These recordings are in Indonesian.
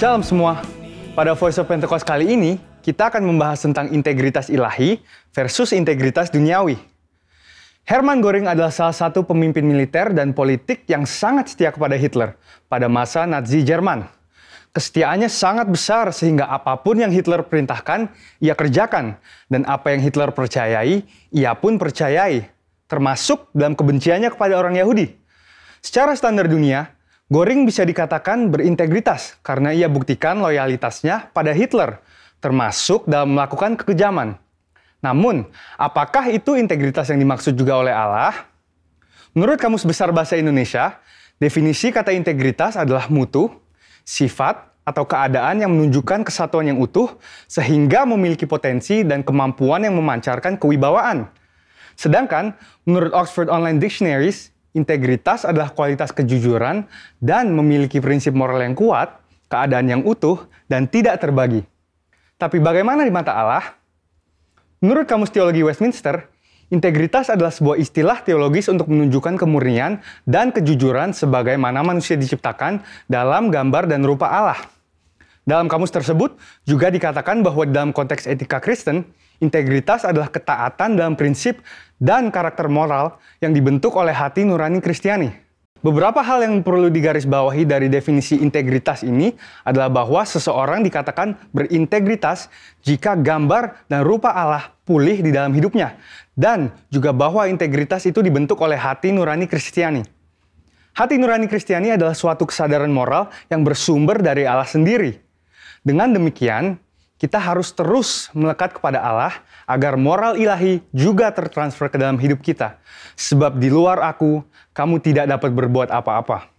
Shalom semua. Pada Voice of Pentecost kali ini, kita akan membahas tentang integritas ilahi versus integritas duniawi. Hermann Göring adalah salah satu pemimpin militer dan politik yang sangat setia kepada Hitler pada masa Nazi Jerman. Kesetiaannya sangat besar sehingga apapun yang Hitler perintahkan, ia kerjakan. Dan apa yang Hitler percayai, ia pun percayai. Termasuk dalam kebenciannya kepada orang Yahudi. Secara standar dunia, Göring bisa dikatakan berintegritas karena ia buktikan loyalitasnya pada Hitler, termasuk dalam melakukan kekejaman. Namun, apakah itu integritas yang dimaksud juga oleh Allah? Menurut Kamus Besar Bahasa Indonesia, definisi kata integritas adalah mutu, sifat, atau keadaan yang menunjukkan kesatuan yang utuh sehingga memiliki potensi dan kemampuan yang memancarkan kewibawaan. Sedangkan, menurut Oxford Online Dictionaries, integritas adalah kualitas kejujuran dan memiliki prinsip moral yang kuat, keadaan yang utuh, dan tidak terbagi. Tapi bagaimana di mata Allah? Menurut Kamus Teologi Westminster, integritas adalah sebuah istilah teologis untuk menunjukkan kemurnian dan kejujuran sebagaimana manusia diciptakan dalam gambar dan rupa Allah. Dalam kamus tersebut juga dikatakan bahwa dalam konteks etika Kristen, integritas adalah ketaatan dalam prinsip dan karakter moral yang dibentuk oleh hati nurani Kristiani. Beberapa hal yang perlu digarisbawahi dari definisi integritas ini adalah bahwa seseorang dikatakan berintegritas jika gambar dan rupa Allah pulih di dalam hidupnya, dan juga bahwa integritas itu dibentuk oleh hati nurani Kristiani. Hati nurani Kristiani adalah suatu kesadaran moral yang bersumber dari Allah sendiri. Dengan demikian, kita harus terus melekat kepada Allah agar moral ilahi juga tertransfer ke dalam hidup kita. Sebab di luar aku, kamu tidak dapat berbuat apa-apa.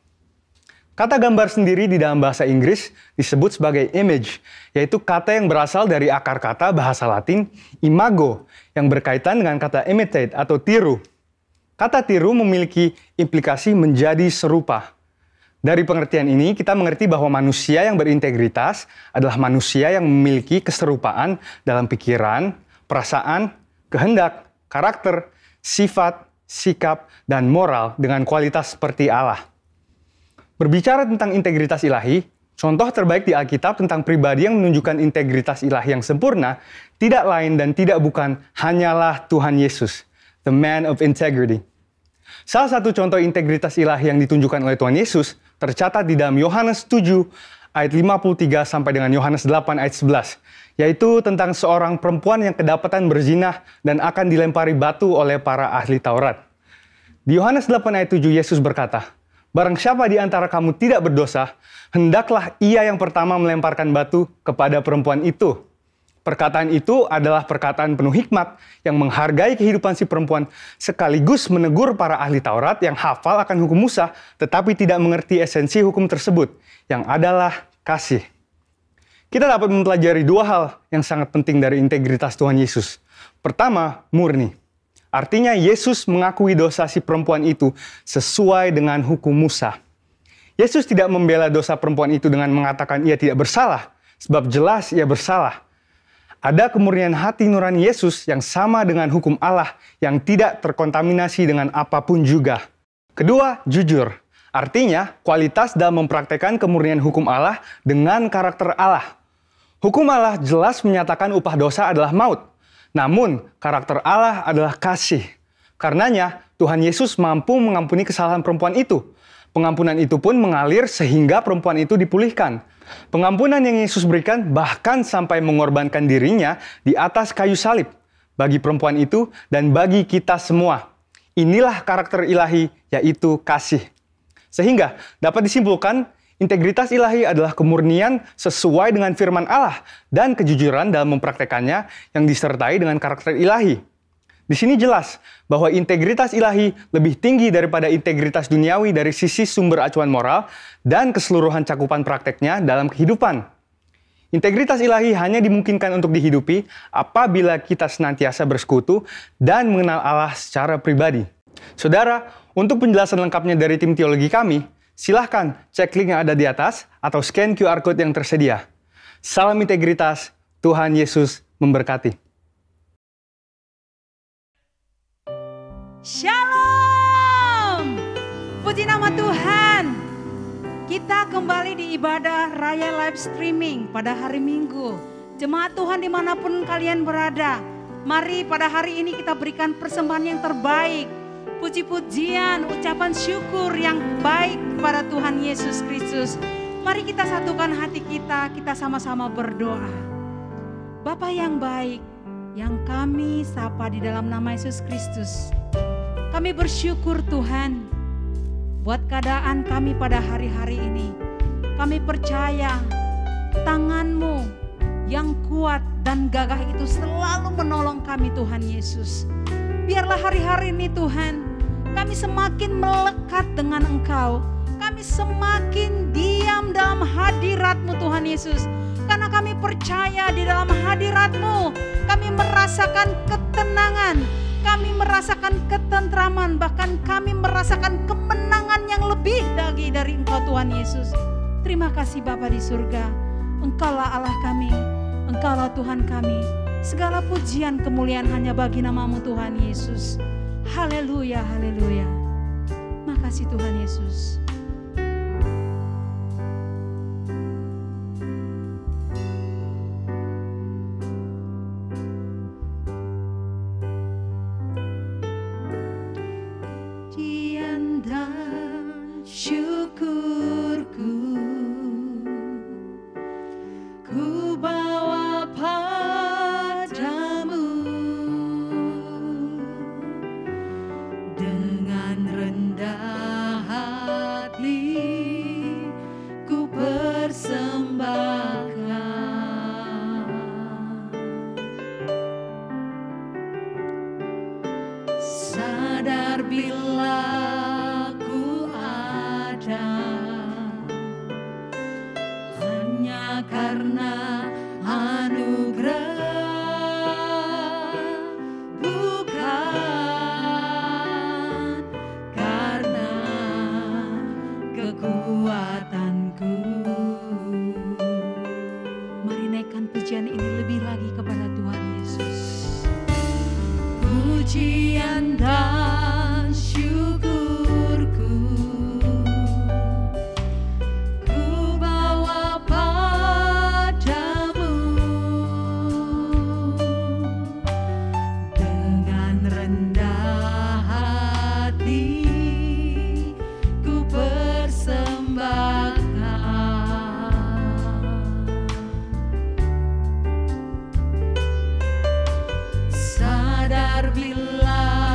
Kata gambar sendiri di dalam bahasa Inggris disebut sebagai image, yaitu kata yang berasal dari akar kata bahasa Latin imago, yang berkaitan dengan kata imitate atau tiru. Kata tiru memiliki implikasi menjadi serupa. Dari pengertian ini, kita mengerti bahwa manusia yang berintegritas adalah manusia yang memiliki keserupaan dalam pikiran, perasaan, kehendak, karakter, sifat, sikap, dan moral dengan kualitas seperti Allah. Berbicara tentang integritas ilahi, contoh terbaik di Alkitab tentang pribadi yang menunjukkan integritas ilahi yang sempurna tidak lain dan tidak bukan hanyalah Tuhan Yesus, the man of integrity. Salah satu contoh integritas ilahi yang ditunjukkan oleh Tuhan Yesus tercatat di dalam Yohanes 7 ayat 53 sampai dengan Yohanes 8 ayat 11, yaitu tentang seorang perempuan yang kedapatan berzina dan akan dilempari batu oleh para ahli Taurat. Di Yohanes 8 ayat 7 Yesus berkata, "Barang siapa di antara kamu tidak berdosa, hendaklah ia yang pertama melemparkan batu kepada perempuan itu." Perkataan itu adalah perkataan penuh hikmat yang menghargai kehidupan si perempuan sekaligus menegur para ahli Taurat yang hafal akan hukum Musa tetapi tidak mengerti esensi hukum tersebut yang adalah kasih. Kita dapat mempelajari dua hal yang sangat penting dari integritas Tuhan Yesus. Pertama, murni. Artinya Yesus mengakui dosa si perempuan itu sesuai dengan hukum Musa. Yesus tidak membela dosa perempuan itu dengan mengatakan ia tidak bersalah, sebab jelas ia bersalah. Ada kemurnian hati nurani Yesus yang sama dengan hukum Allah yang tidak terkontaminasi dengan apapun juga. Kedua, jujur. Artinya, kualitas dalam mempraktekkan kemurnian hukum Allah dengan karakter Allah. Hukum Allah jelas menyatakan upah dosa adalah maut. Namun, karakter Allah adalah kasih. Karenanya, Tuhan Yesus mampu mengampuni kesalahan perempuan itu. Pengampunan itu pun mengalir sehingga perempuan itu dipulihkan. Pengampunan yang Yesus berikan bahkan sampai mengorbankan dirinya di atas kayu salib bagi perempuan itu dan bagi kita semua. Inilah karakter ilahi, yaitu kasih. Sehingga dapat disimpulkan, integritas ilahi adalah kemurnian sesuai dengan firman Allah dan kejujuran dalam mempraktekannya yang disertai dengan karakter ilahi. Di sini jelas bahwa integritas ilahi lebih tinggi daripada integritas duniawi dari sisi sumber acuan moral dan keseluruhan cakupan prakteknya dalam kehidupan. Integritas ilahi hanya dimungkinkan untuk dihidupi apabila kita senantiasa bersekutu dan mengenal Allah secara pribadi. Saudara, untuk penjelasan lengkapnya dari tim teologi kami, silahkan cek link yang ada di atas atau scan QR Code yang tersedia. Salam integritas, Tuhan Yesus memberkati. Shalom! Puji nama Tuhan. Kita kembali di ibadah Raya Live Streaming pada hari Minggu. Jemaat Tuhan dimanapun kalian berada, mari pada hari ini kita berikan persembahan yang terbaik. Puji-pujian, ucapan syukur yang baik kepada Tuhan Yesus Kristus. Mari kita satukan hati kita sama-sama berdoa. Bapa yang baik, yang kami sapa di dalam nama Yesus Kristus. Kami bersyukur Tuhan buat keadaan kami pada hari-hari ini. Kami percaya tangan-Mu yang kuat dan gagah itu selalu menolong kami Tuhan Yesus. Biarlah hari-hari ini Tuhan, kami semakin melekat dengan Engkau. Kami semakin diam dalam hadirat-Mu Tuhan Yesus. Karena kami percaya di dalam hadirat-Mu kami merasakan ketenangan, kami merasakan ketentraman, bahkan kami merasakan kemenangan yang lebih lagi dari Engkau Tuhan Yesus. Terima kasih Bapa di surga. Engkaulah Allah kami, Engkaulah Tuhan kami. Segala pujian kemuliaan hanya bagi nama-Mu Tuhan Yesus. Haleluya, haleluya. Makasih Tuhan Yesus. Sadar bila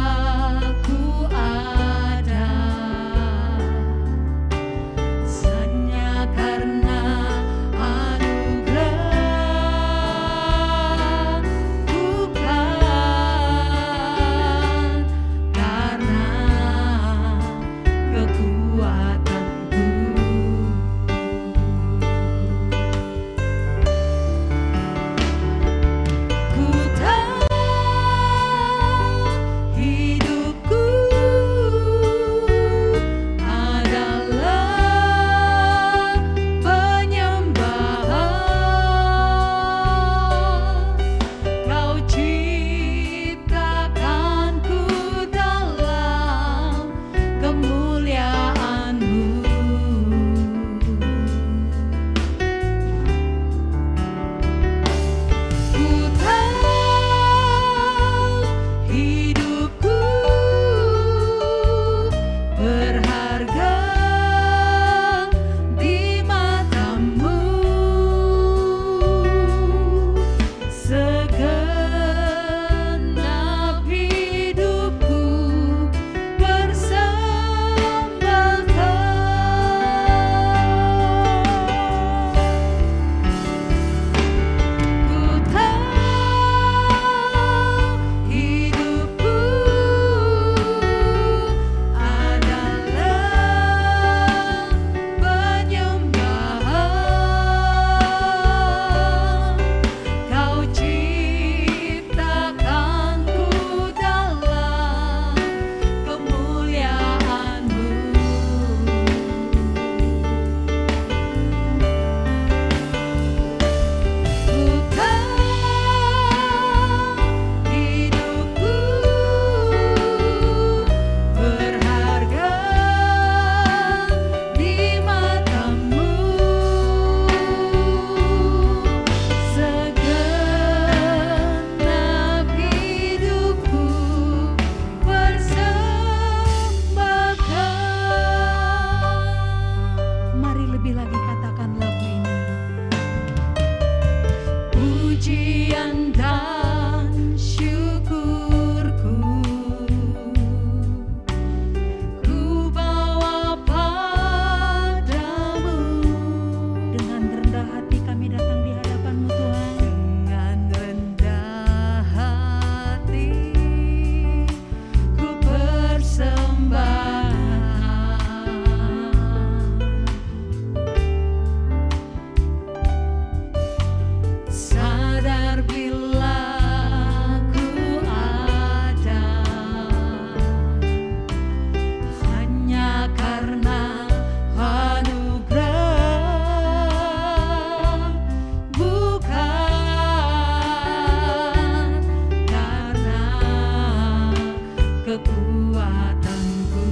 kekuatanku.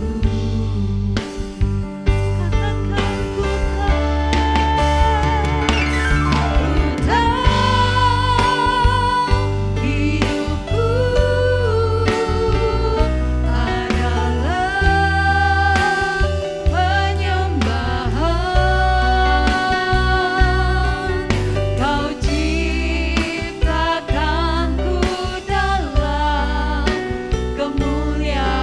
Katakan ku tahu hidupku adalah penyembahan. Kau ciptakanku dalam kemuliaan.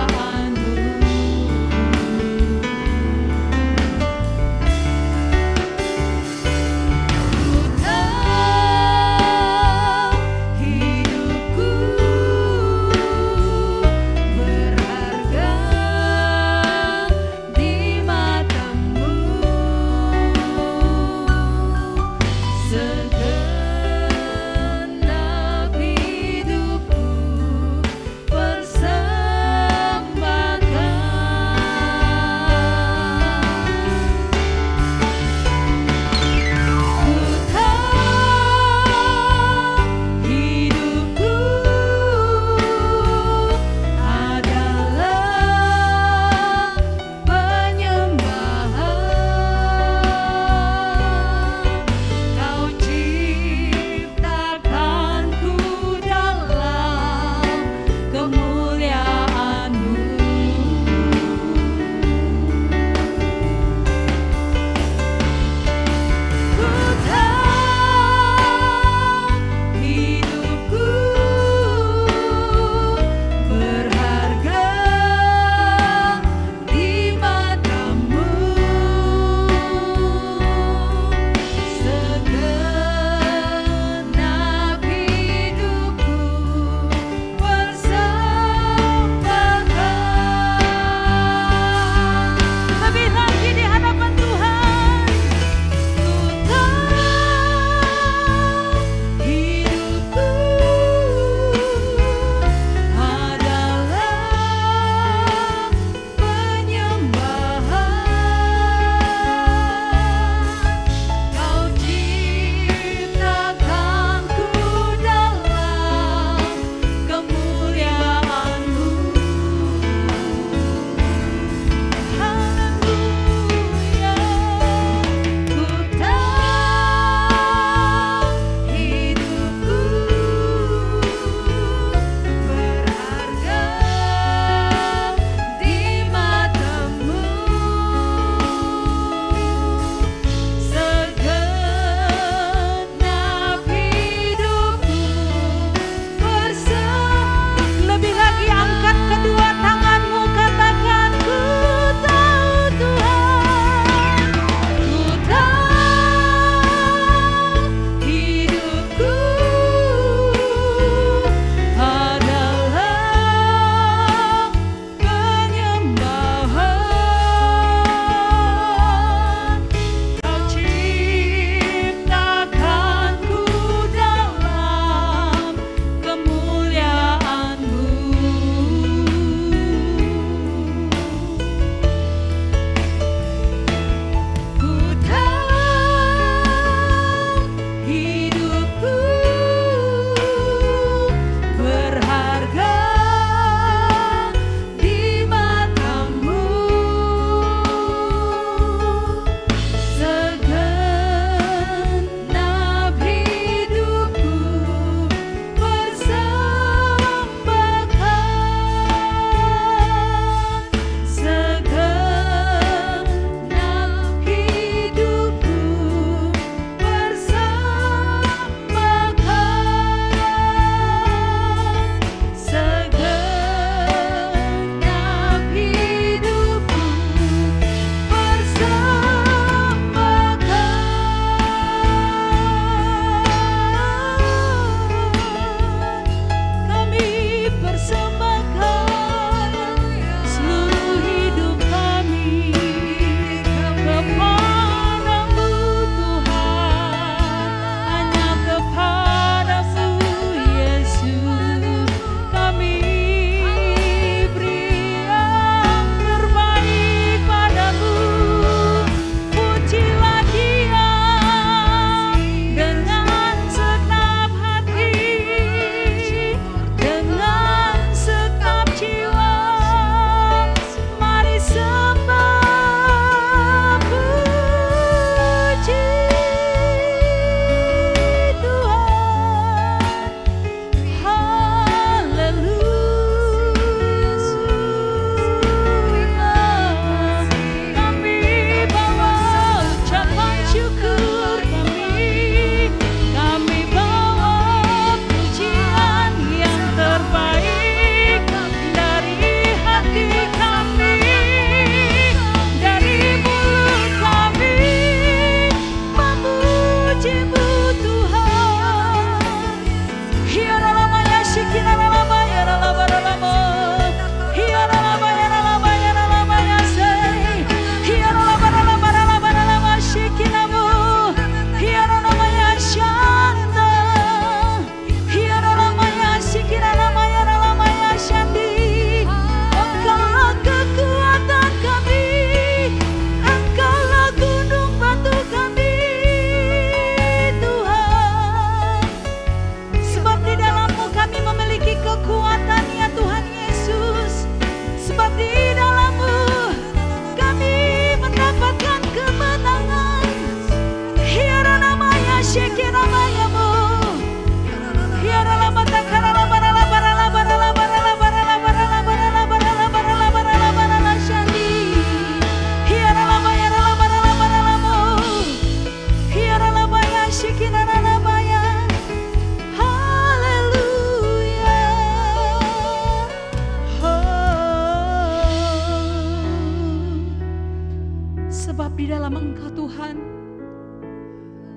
di dalam Engkau Tuhan,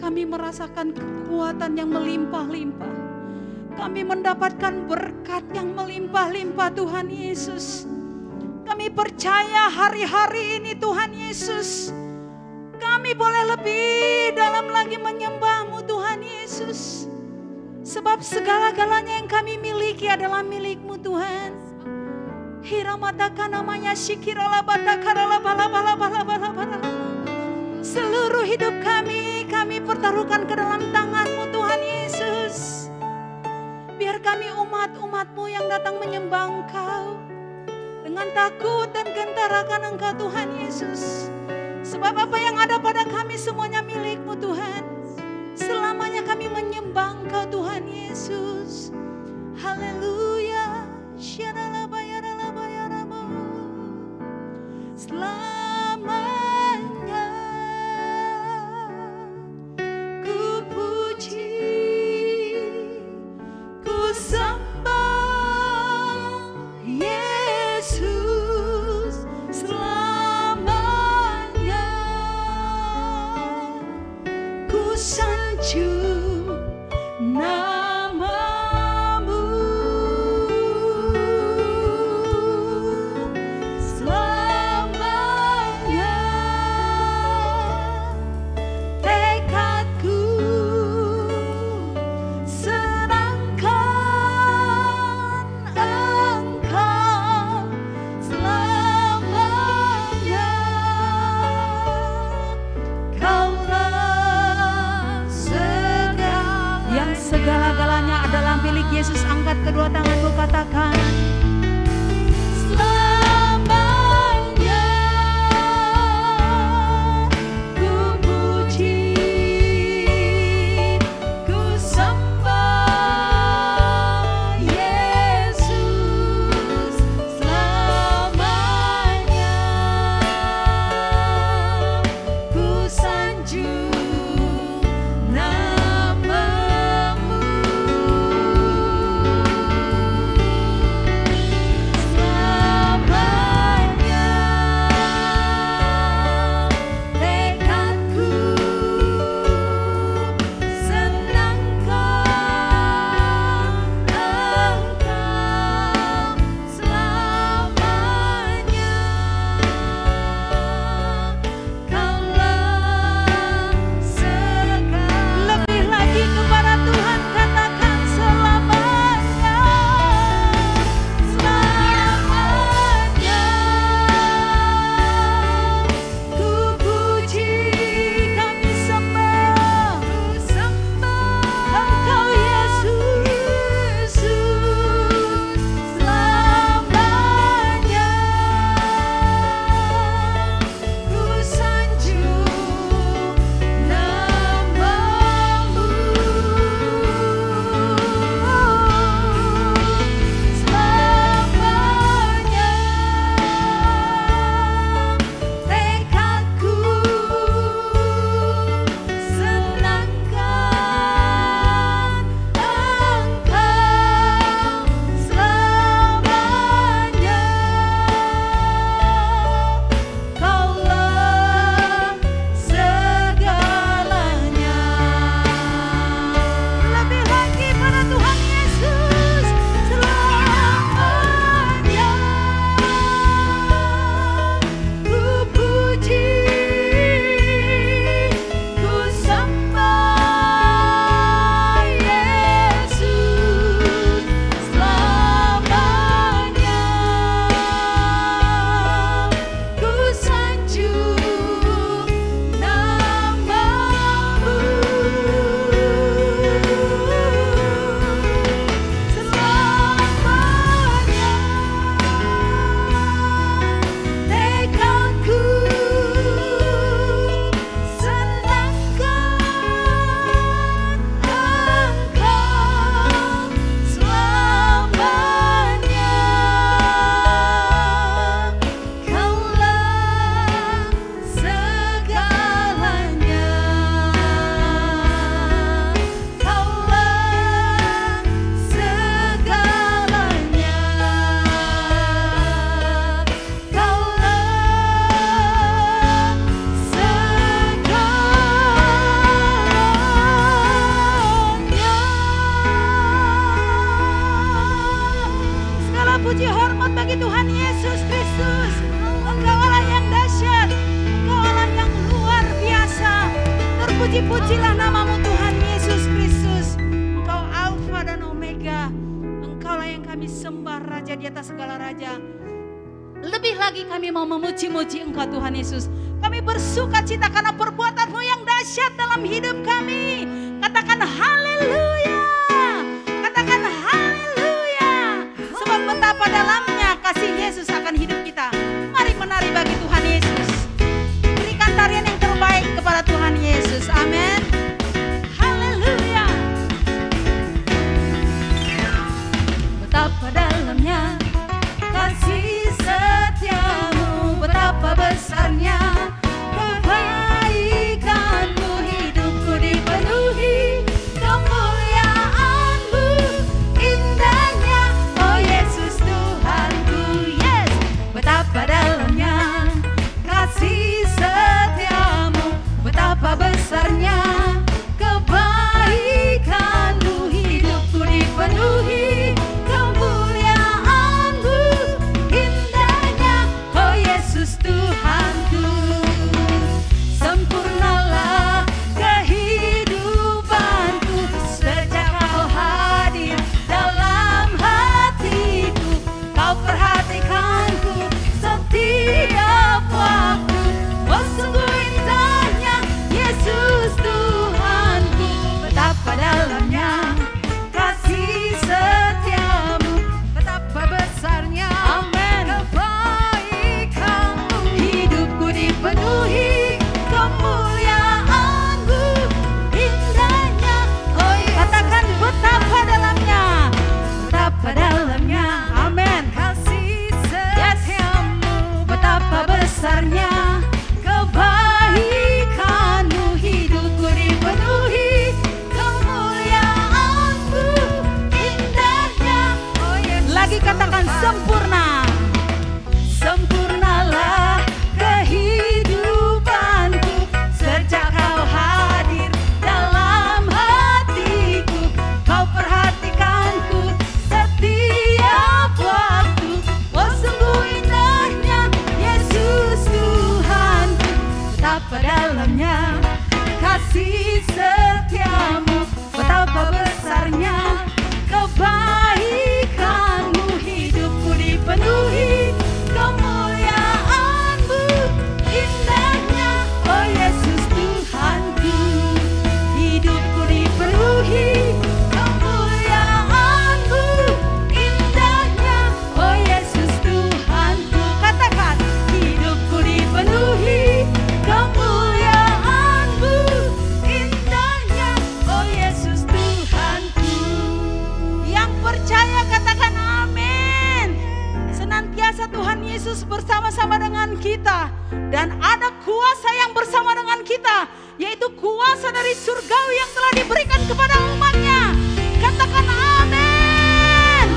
kami merasakan kekuatan yang melimpah-limpah. Kami mendapatkan berkat yang melimpah-limpah Tuhan Yesus. Kami percaya hari-hari ini Tuhan Yesus, kami boleh lebih dalam lagi menyembah-Mu Tuhan Yesus. Sebab segala-galanya yang kami miliki adalah milik-Mu Tuhan. Hiramataka namanya syikirala batakarala bala. Seluruh hidup kami pertaruhkan ke dalam tangan-Mu Tuhan Yesus. Biar kami umat-umat-Mu yang datang menyembah Engkau dengan takut dan gentar akan Engkau Tuhan Yesus. Sebab apa yang ada pada kami semuanya milik-Mu Tuhan. Selamanya kami menyembah Engkau Tuhan Yesus. Haleluya. Selamanya ku puji, ku sembah Yesus. Selamanya ku sanjung nama-Mu. Terpuji-pujilah namamu Tuhan Yesus Kristus. Engkau Alfa dan Omega. Engkaulah yang kami sembah, Raja di atas segala raja. Lebih lagi kami mau memuji-muji Engkau Tuhan Yesus. Kami bersuka cita karena perbuatan-Mu yang dahsyat dalam hidup kami. Katakan haleluya. Katakan haleluya. Sebab betapa dalamnya kasih Yesus akan hidup kita. Mari menari bagi Tuhan Yesus. Berikan tarian yang terbaik kepada Tuhan Yesus. Amin. Haleluya. Betapa dalamnya kasih setiamu, betapa besarnya kebaikanmu, hidupku dipenuhi kemuliaanmu, indahnya oh Yesus Tuhanku. Yes, betapa dalamnya kasih setiamu, betapa besarnya kebaikanmu, hidupku dipenuhi kemuliaanmu, indahnya oh Yesus Tuhanku. Sempurnalah kehidupanku sejak kau hadir dalam hatiku. Kau perhatikanku setiap waktu. Oh sungguh indahnya Yesus Tuhanku. Betapa dalamnya kasih setiamu, betapa besarnya kebaikanmu, hidupku dipenuhi kemuliaanmu, indahnya oh Yesus. Katakan betapa dalamnya, betapa dalamnya, amin. Kasih setiamu, betapa besarnya kebaikanmu, hidupku dipenuhi kemuliaanmu, indahnya oh Yesus. Lagi katakan sempurna. Sempurnalah kehidupanku sejak kau hadir dalam hatiku. Kau perhatikanku setiap waktu. Oh sungguh indahnya Yesus Tuhanku. Betapa dalamnya kasih setiamu, betapa besarnya kebaikanmu, hidupku dipenuhi kemuliaanmu, indahnya oh Yesus Tuhanku, hidupku dipenuhi kemuliaanmu, indahnya oh Yesus Tuhanku. Katakan hidupku dipenuhi kemuliaanmu, indahnya oh Yesus Tuhanku. Yang percaya katakan amin. Senantiasa Tuhan Yesus bersama-sama dengan kita. Dan ada kuasa yang bersama dengan kita, yaitu kuasa dari surgawi yang telah diberikan kepada umatnya. Katakan amin.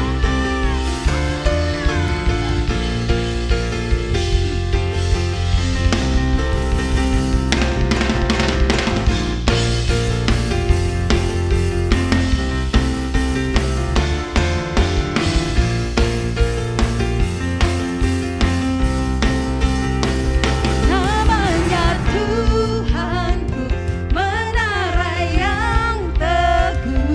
Namanya Tuhanku, menara yang teguh.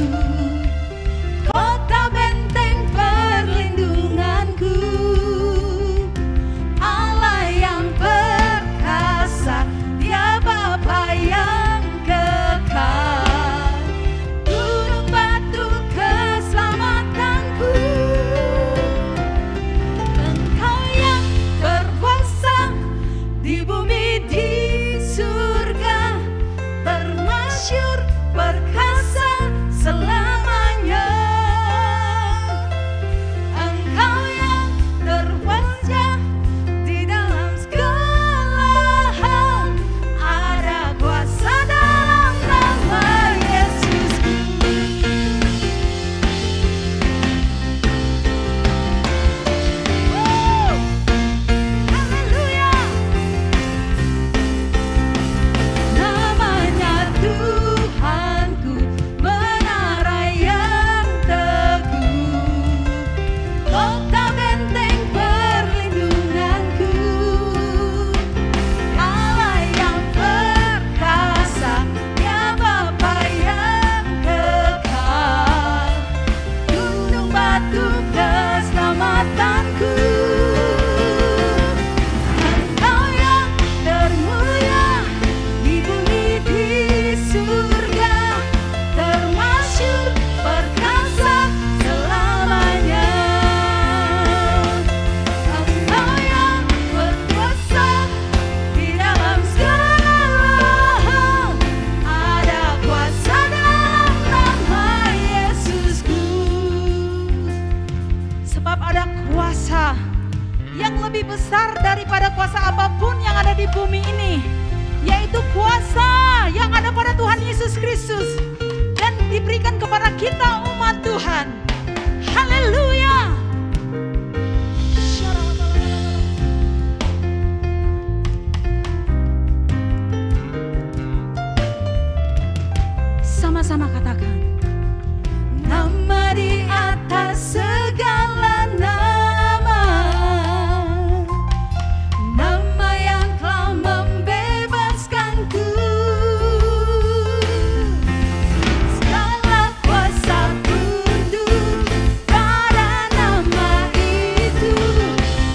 besar daripada kuasa apapun yang ada di bumi ini, yaitu kuasa yang ada pada Tuhan Yesus Kristus dan diberikan kepada kita umat Tuhan. Haleluya. Sama-sama katakan, nama di atas segala nama, nama yang telah membebaskanku. Segala kuasa tunduk pada nama itu,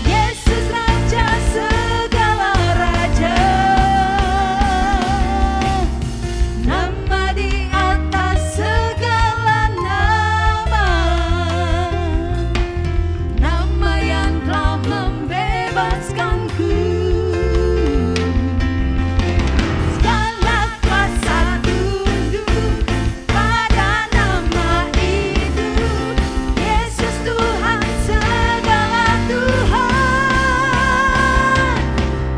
Yesus Raja segala raja. Nama di atas segala nama, nama yang telah membebaskanku. Segala kuasa tunduk pada nama itu, Yesus Tuhan segala Tuhan.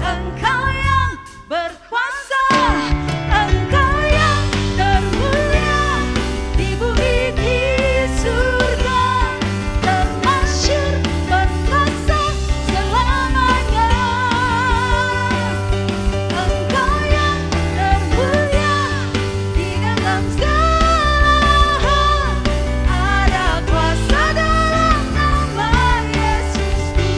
Engkau yang berkuasa, Engkau yang termulia di bumi di surga, termasyhur berkuasa selamanya. Engkau yang termulia di dalam segala, ada kuasa dalam nama Yesusku.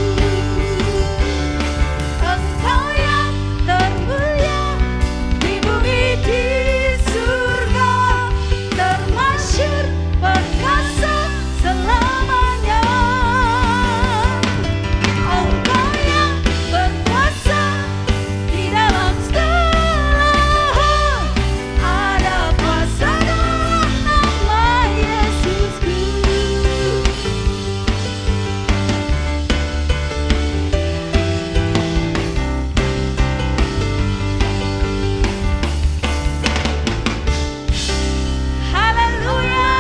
Engkau yang termulia di bumi di surga, termasyhur berkuasa selamanya. Engkau yang berkuasa di dalam segala, ada kuasa dalam nama Yesusku. Haleluya.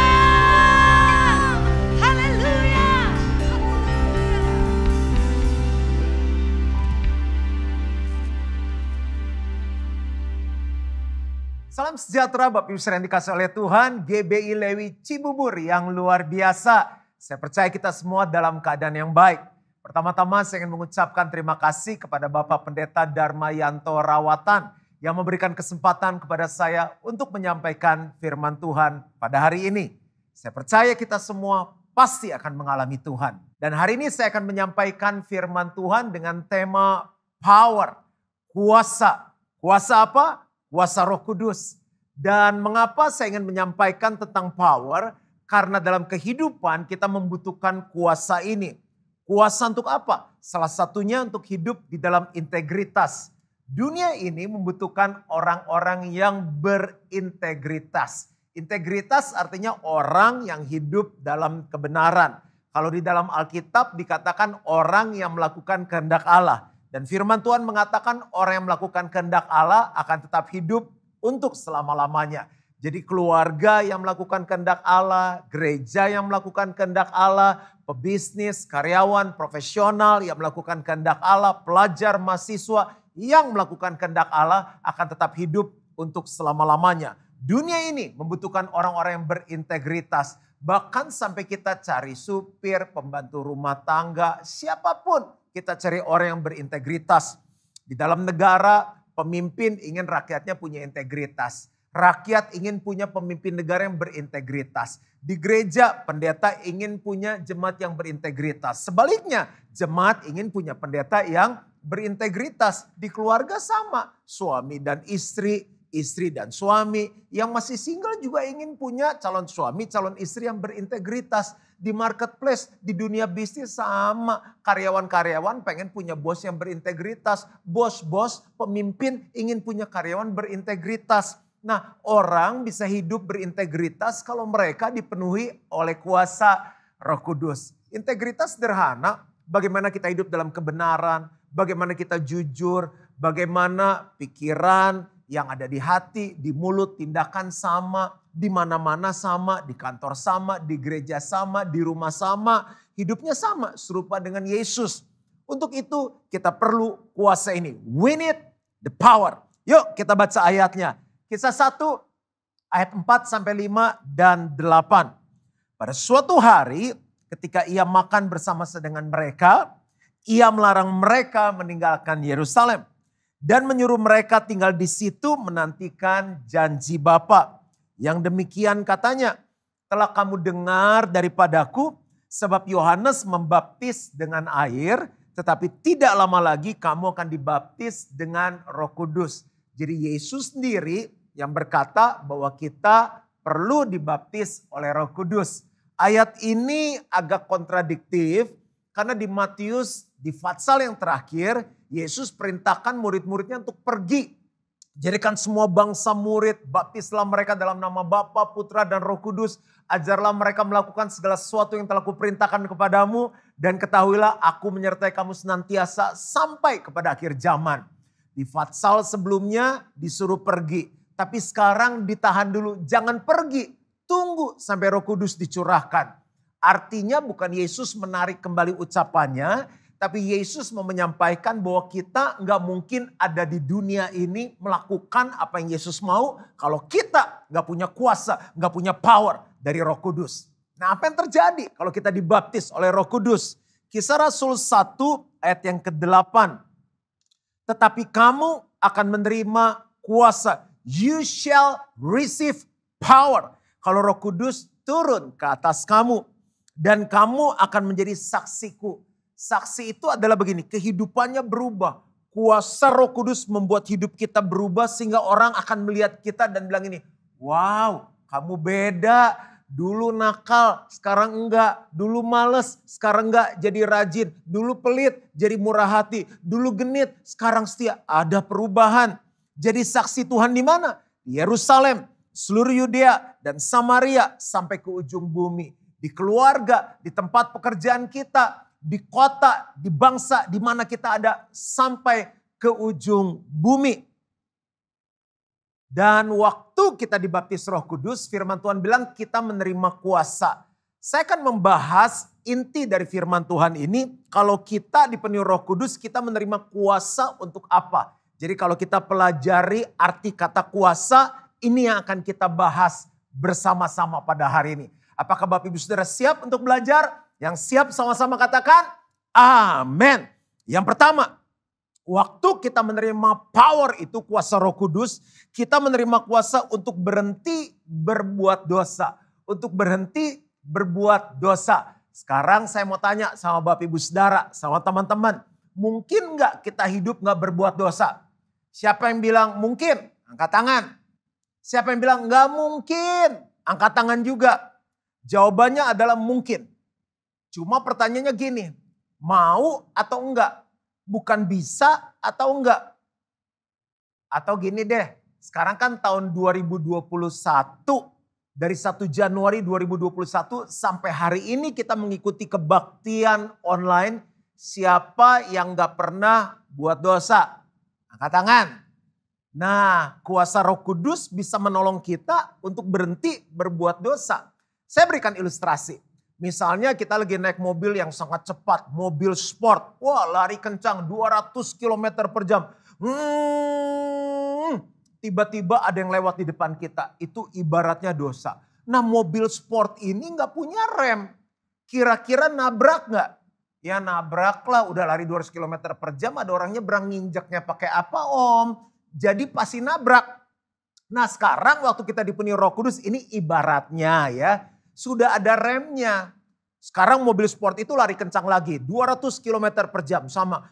Haleluya. Salam sejahtera Bapak Ibu saudara yang dikasihi oleh Tuhan, GBI Lewi Cibubur yang luar biasa. Saya percaya kita semua dalam keadaan yang baik. Pertama-tama saya ingin mengucapkan terima kasih kepada Bapak Pendeta Darmayanto Rawatan yang memberikan kesempatan kepada saya untuk menyampaikan firman Tuhan pada hari ini. Saya percaya kita semua pasti akan mengalami Tuhan. Dan hari ini saya akan menyampaikan firman Tuhan dengan tema power, kuasa. Kuasa apa? Kuasa Roh Kudus. Dan mengapa saya ingin menyampaikan tentang power? Karena dalam kehidupan kita membutuhkan kuasa ini. Kuasa untuk apa? Salah satunya untuk hidup di dalam integritas. Dunia ini membutuhkan orang-orang yang berintegritas. Integritas artinya orang yang hidup dalam kebenaran. Kalau di dalam Alkitab dikatakan orang yang melakukan kehendak Allah. Dan firman Tuhan mengatakan orang yang melakukan kehendak Allah akan tetap hidup untuk selama-lamanya. Jadi keluarga yang melakukan kehendak Allah, gereja yang melakukan kehendak Allah, pebisnis, karyawan, profesional yang melakukan kehendak Allah, pelajar, mahasiswa yang melakukan kehendak Allah akan tetap hidup untuk selama-lamanya. Dunia ini membutuhkan orang-orang yang berintegritas. Bahkan sampai kita cari supir, pembantu rumah tangga, siapapun kita cari orang yang berintegritas. Di dalam negara, pemimpin ingin rakyatnya punya integritas. Rakyat ingin punya pemimpin negara yang berintegritas. Di gereja, pendeta ingin punya jemaat yang berintegritas. Sebaliknya, jemaat ingin punya pendeta yang berintegritas. Di keluarga sama, suami dan istri, istri dan suami. Yang masih single juga ingin punya calon suami, calon istri yang berintegritas. Di marketplace, di dunia bisnis sama. Karyawan-karyawan pengen punya bos yang berintegritas. Bos-bos, pemimpin ingin punya karyawan berintegritas. Nah, orang bisa hidup berintegritas kalau mereka dipenuhi oleh kuasa Roh Kudus. Integritas sederhana, bagaimana kita hidup dalam kebenaran, bagaimana kita jujur, bagaimana pikiran yang ada di hati, di mulut, tindakan sama, di mana-mana sama, di kantor sama, di gereja sama, di rumah sama, hidupnya sama, serupa dengan Yesus. Untuk itu kita perlu kuasa ini. We need the power. Yuk kita baca ayatnya. Kisah 1 ayat 4 sampai 5 dan 8. Pada suatu hari ketika ia makan bersama dengan mereka, ia melarang mereka meninggalkan Yerusalem dan menyuruh mereka tinggal di situ menantikan janji Bapa. Yang demikian katanya, telah kamu dengar daripadaku, sebab Yohanes membaptis dengan air, tetapi tidak lama lagi kamu akan dibaptis dengan Roh Kudus. Jadi Yesus sendiri yang berkata bahwa kita perlu dibaptis oleh Roh Kudus. Ayat ini agak kontradiktif karena di Matius di Fatsal yang terakhir Yesus perintahkan murid-muridnya untuk pergi. Jadikan semua bangsa murid, baptislah mereka dalam nama Bapa, Putra dan Roh Kudus. Ajarlah mereka melakukan segala sesuatu yang telah kuperintahkan kepadamu. Dan ketahuilah aku menyertai kamu senantiasa sampai kepada akhir zaman. Di Fatsal sebelumnya disuruh pergi. Tapi sekarang ditahan dulu, jangan pergi. Tunggu sampai Roh Kudus dicurahkan. Artinya bukan Yesus menarik kembali ucapannya, tapi Yesus mau menyampaikan bahwa kita nggak mungkin ada di dunia ini melakukan apa yang Yesus mau kalau kita nggak punya kuasa, nggak punya power dari Roh Kudus. Nah, apa yang terjadi kalau kita dibaptis oleh Roh Kudus? Kisah Rasul 1 ayat yang ke-8. Tetapi kamu akan menerima kuasa. You shall receive power. Kalau Roh Kudus turun ke atas kamu. Dan kamu akan menjadi saksiku. Saksi itu adalah begini, kehidupannya berubah. Kuasa Roh Kudus membuat hidup kita berubah sehingga orang akan melihat kita dan bilang ini, wow, kamu beda. Dulu nakal, sekarang enggak. Dulu males, sekarang enggak, jadi rajin. Dulu pelit, jadi murah hati. Dulu genit, sekarang setia. Ada perubahan. Jadi saksi Tuhan di mana? Di Yerusalem, seluruh Yudea dan Samaria sampai ke ujung bumi. Di keluarga, di tempat pekerjaan kita, di kota, di bangsa, di mana kita ada sampai ke ujung bumi. Dan waktu kita dibaptis Roh Kudus, firman Tuhan bilang kita menerima kuasa. Saya akan membahas inti dari firman Tuhan ini. Kalau kita dipenuhi Roh Kudus, kita menerima kuasa untuk apa? Jadi kalau kita pelajari arti kata kuasa, ini yang akan kita bahas bersama-sama pada hari ini. Apakah Bapak Ibu Saudara siap untuk belajar? Yang siap sama-sama katakan amin. Yang pertama, waktu kita menerima power itu kuasa Roh Kudus, kita menerima kuasa untuk berhenti berbuat dosa. Untuk berhenti berbuat dosa. Sekarang saya mau tanya sama Bapak Ibu Saudara, sama teman-teman. Mungkin nggak kita hidup nggak berbuat dosa? Siapa yang bilang mungkin? Angkat tangan. Siapa yang bilang nggak mungkin? Angkat tangan juga. Jawabannya adalah mungkin. Cuma pertanyaannya gini, mau atau enggak? Bukan bisa atau enggak? Atau gini deh, sekarang kan tahun 2021, dari 1 Januari 2021 sampai hari ini kita mengikuti kebaktian online. Siapa yang enggak pernah buat dosa? Angkat tangan. Nah, kuasa Roh Kudus bisa menolong kita untuk berhenti berbuat dosa. Saya berikan ilustrasi. Misalnya kita lagi naik mobil yang sangat cepat, mobil sport. Wah, lari kencang 200 km per jam. Tiba-tiba ada yang lewat di depan kita. Itu ibaratnya dosa. Nah, mobil sport ini nggak punya rem. Kira-kira nabrak nggak? Ya nabrak lah, udah lari 200 km per jam. Ada orang nyebrang, nginjaknya pakai apa om? Jadi pasti nabrak. Nah sekarang waktu kita dipenuhi Roh Kudus ini ibaratnya ya. Sudah ada remnya. Sekarang mobil sport itu lari kencang lagi. 200 km per jam sama.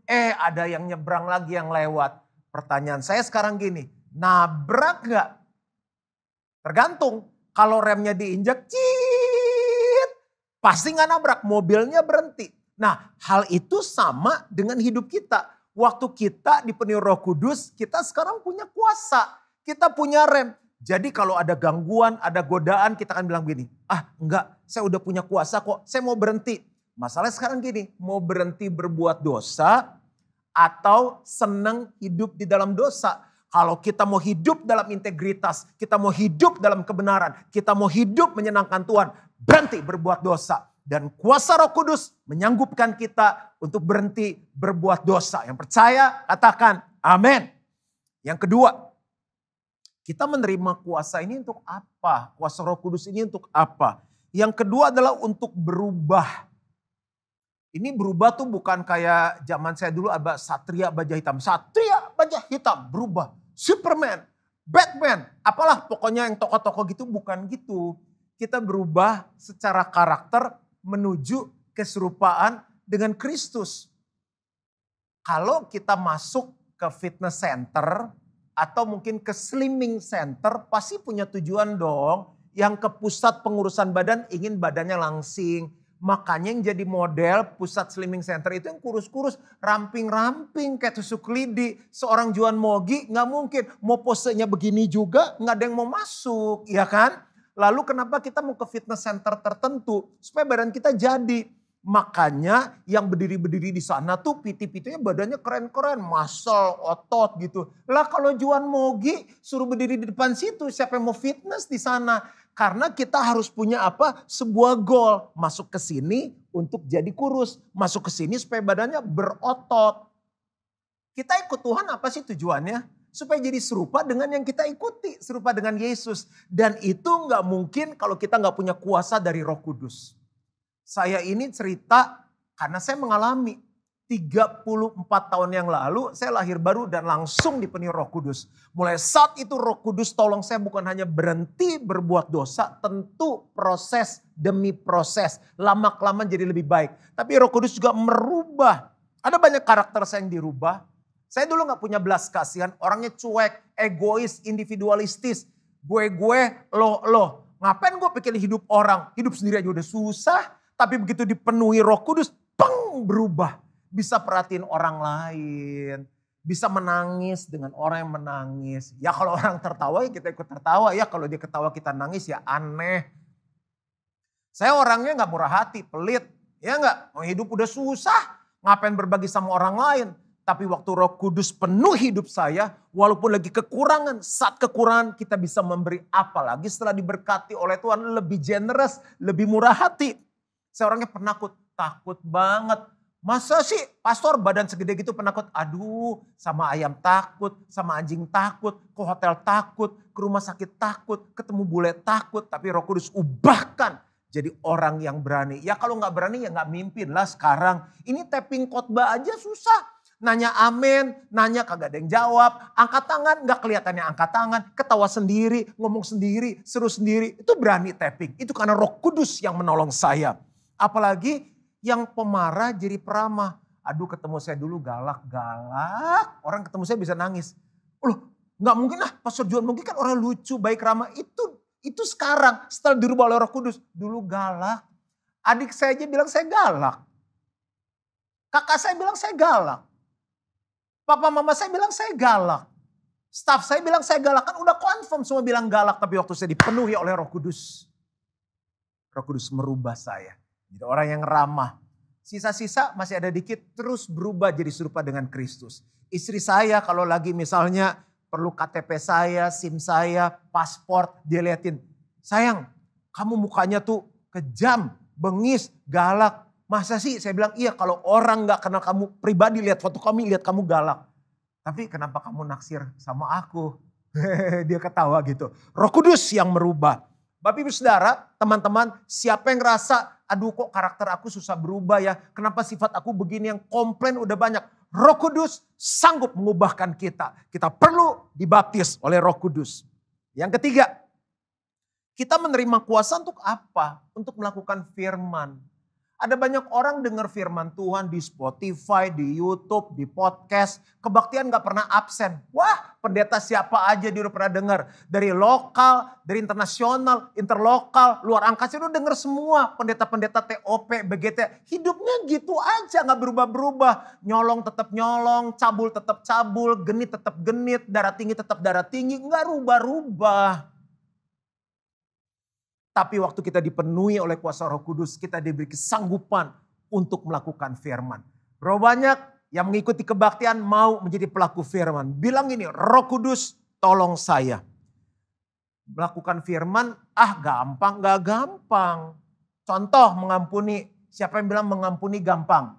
Ada yang nyebrang lagi yang lewat. Pertanyaan saya sekarang gini. Nabrak gak? Tergantung. Kalau remnya diinjak, pasti gak nabrak. Mobilnya berhenti. Nah hal itu sama dengan hidup kita. Waktu kita dipenuhi Roh Kudus, kita sekarang punya kuasa. Kita punya rem. Jadi kalau ada gangguan, ada godaan, kita akan bilang begini, enggak, saya udah punya kuasa kok, saya mau berhenti. Masalahnya sekarang gini, mau berhenti berbuat dosa atau senang hidup di dalam dosa. Kalau kita mau hidup dalam integritas, kita mau hidup dalam kebenaran, kita mau hidup menyenangkan Tuhan, berhenti berbuat dosa. dan kuasa Roh Kudus menyanggupkan kita untuk berhenti berbuat dosa. Yang percaya katakan amin. Yang kedua, kita menerima kuasa ini untuk apa? Kuasa Roh Kudus ini untuk apa? Yang kedua adalah untuk berubah. Ini berubah tuh bukan kayak zaman saya dulu ada Satria Baja Hitam. Satria Baja Hitam berubah. Superman, Batman, apalah pokoknya yang tokoh-tokoh gitu, bukan gitu. Kita berubah secara karakter menuju keserupaan dengan Kristus. Kalau kita masuk ke fitness center atau mungkin ke slimming center, pasti punya tujuan dong. Yang ke pusat pengurusan badan ingin badannya langsing. Makanya yang jadi model pusat slimming center itu yang kurus-kurus, ramping-ramping kayak tusuk lidi. Seorang Juan Mogi nggak mungkin mau posenya begini juga, nggak ada yang mau masuk, ya kan? Lalu kenapa kita mau ke fitness center tertentu? Supaya badan kita jadi. Makanya yang berdiri-berdiri di sana tuh PT-PT-nya badannya keren-keren, muscle, otot gitu. Lah kalau Juan Mogi suruh berdiri di depan situ, siapa yang mau fitness di sana? Karena kita harus punya apa? Sebuah goal. Masuk ke sini untuk jadi kurus. Masuk ke sini supaya badannya berotot. Kita ikut Tuhan apa sih tujuannya? Supaya jadi serupa dengan yang kita ikuti. Serupa dengan Yesus. Dan itu nggak mungkin kalau kita nggak punya kuasa dari Roh Kudus. Saya ini cerita karena saya mengalami 34 tahun yang lalu saya lahir baru dan langsung dipenuhi Roh Kudus. Mulai saat itu Roh Kudus tolong saya bukan hanya berhenti berbuat dosa, tentu proses demi proses, lama-kelamaan jadi lebih baik. Tapi Roh Kudus juga merubah. Ada banyak karakter saya yang dirubah. Saya dulu gak punya belas kasihan, orangnya cuek, egois, individualistis. Gue, lo. Ngapain gue pikirin hidup orang? Hidup sendiri aja udah susah, tapi begitu dipenuhi Roh Kudus, berubah. Bisa perhatiin orang lain. Bisa menangis dengan orang yang menangis. Ya kalau orang tertawa ya kita ikut tertawa. Ya kalau dia ketawa kita nangis ya aneh. Saya orangnya gak murah hati, pelit. Ya gak? Mau hidup udah susah. Ngapain berbagi sama orang lain. Tapi waktu Roh Kudus penuh hidup saya. Walaupun lagi kekurangan. Saat kekurangan kita bisa memberi apa lagi setelah diberkati oleh Tuhan. Lebih generous, lebih murah hati. Saya orangnya penakut. Takut banget. Masa sih pastor badan segede gitu penakut? Aduh, sama ayam takut, sama anjing takut, ke hotel takut, ke rumah sakit takut, ketemu bule takut. Tapi Roh Kudus ubahkan jadi orang yang berani. Ya kalau gak berani ya gak mimpin lah sekarang. Ini tapping khotbah aja susah. Nanya amin, nanya kagak ada yang jawab. Angkat tangan gak kelihatannya angkat tangan. Ketawa sendiri, ngomong sendiri, seru sendiri. Itu berani tapping. Itu karena Roh Kudus yang menolong saya. Apalagi yang pemarah jadi peramah. Aduh ketemu saya dulu galak-galak. Orang ketemu saya bisa nangis. Loh gak mungkin lah Pastor Juan mungkin kan orang lucu, baik, ramah. Itu sekarang setelah dirubah oleh Roh Kudus. Dulu galak. Adik saya aja bilang saya galak. Kakak saya bilang saya galak. Papa mama saya bilang saya galak. Staff saya bilang saya galak. Kan udah confirm semua bilang galak. Tapi waktu saya dipenuhi oleh Roh Kudus. Roh Kudus merubah saya. Jadi orang yang ramah. Sisa-sisa masih ada dikit terus berubah jadi serupa dengan Kristus. Istri saya kalau lagi misalnya perlu KTP saya, SIM saya, paspor, dia liatin. Sayang, kamu mukanya tuh kejam, bengis, galak. Masa sih? Saya bilang iya kalau orang gak kenal kamu pribadi lihat foto kami, lihat kamu galak. Tapi kenapa kamu naksir sama aku? Dia ketawa gitu. Roh Kudus yang merubah. Bapak Ibu Saudara, teman-teman, siapa yang ngerasa, aduh kok karakter aku susah berubah ya. Kenapa sifat aku begini, yang komplain udah banyak. Roh Kudus sanggup mengubahkan kita. Kita perlu dibaptis oleh Roh Kudus. Yang ketiga, kita menerima kuasa untuk apa? Untuk melakukan firman. Ada banyak orang dengar firman Tuhan di Spotify, di YouTube, di podcast. Kebaktian gak pernah absen. Wah, pendeta siapa aja dia udah pernah dengar. Dari lokal, dari internasional, interlokal, luar angkasa udah dengar semua. Pendeta-pendeta TOP, BGT. Hidupnya gitu aja gak berubah-berubah. Nyolong tetap nyolong, cabul tetap cabul, genit tetap genit, darah tinggi tetap darah tinggi. Gak rubah-rubah. Tapi waktu kita dipenuhi oleh kuasa Roh Kudus, kita diberi kesanggupan untuk melakukan firman. Berapa banyak yang mengikuti kebaktian mau menjadi pelaku firman. Bilang ini, Roh Kudus tolong saya. Melakukan firman, gampang, gak gampang. Contoh mengampuni, siapa yang bilang mengampuni gampang?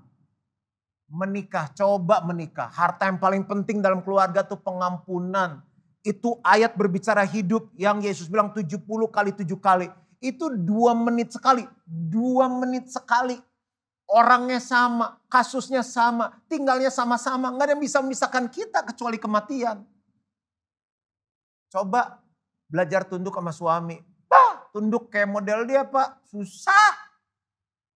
Menikah, coba menikah. Harta yang paling penting dalam keluarga tuh pengampunan. Itu ayat berbicara hidup yang Yesus bilang 70 kali 7 kali. Itu 2 menit sekali. 2 menit sekali. Orangnya sama, kasusnya sama, tinggalnya sama-sama. Nggak ada yang bisa memisahkan kita kecuali kematian. Coba belajar tunduk sama suami. Pak, tunduk kayak model dia pak, susah.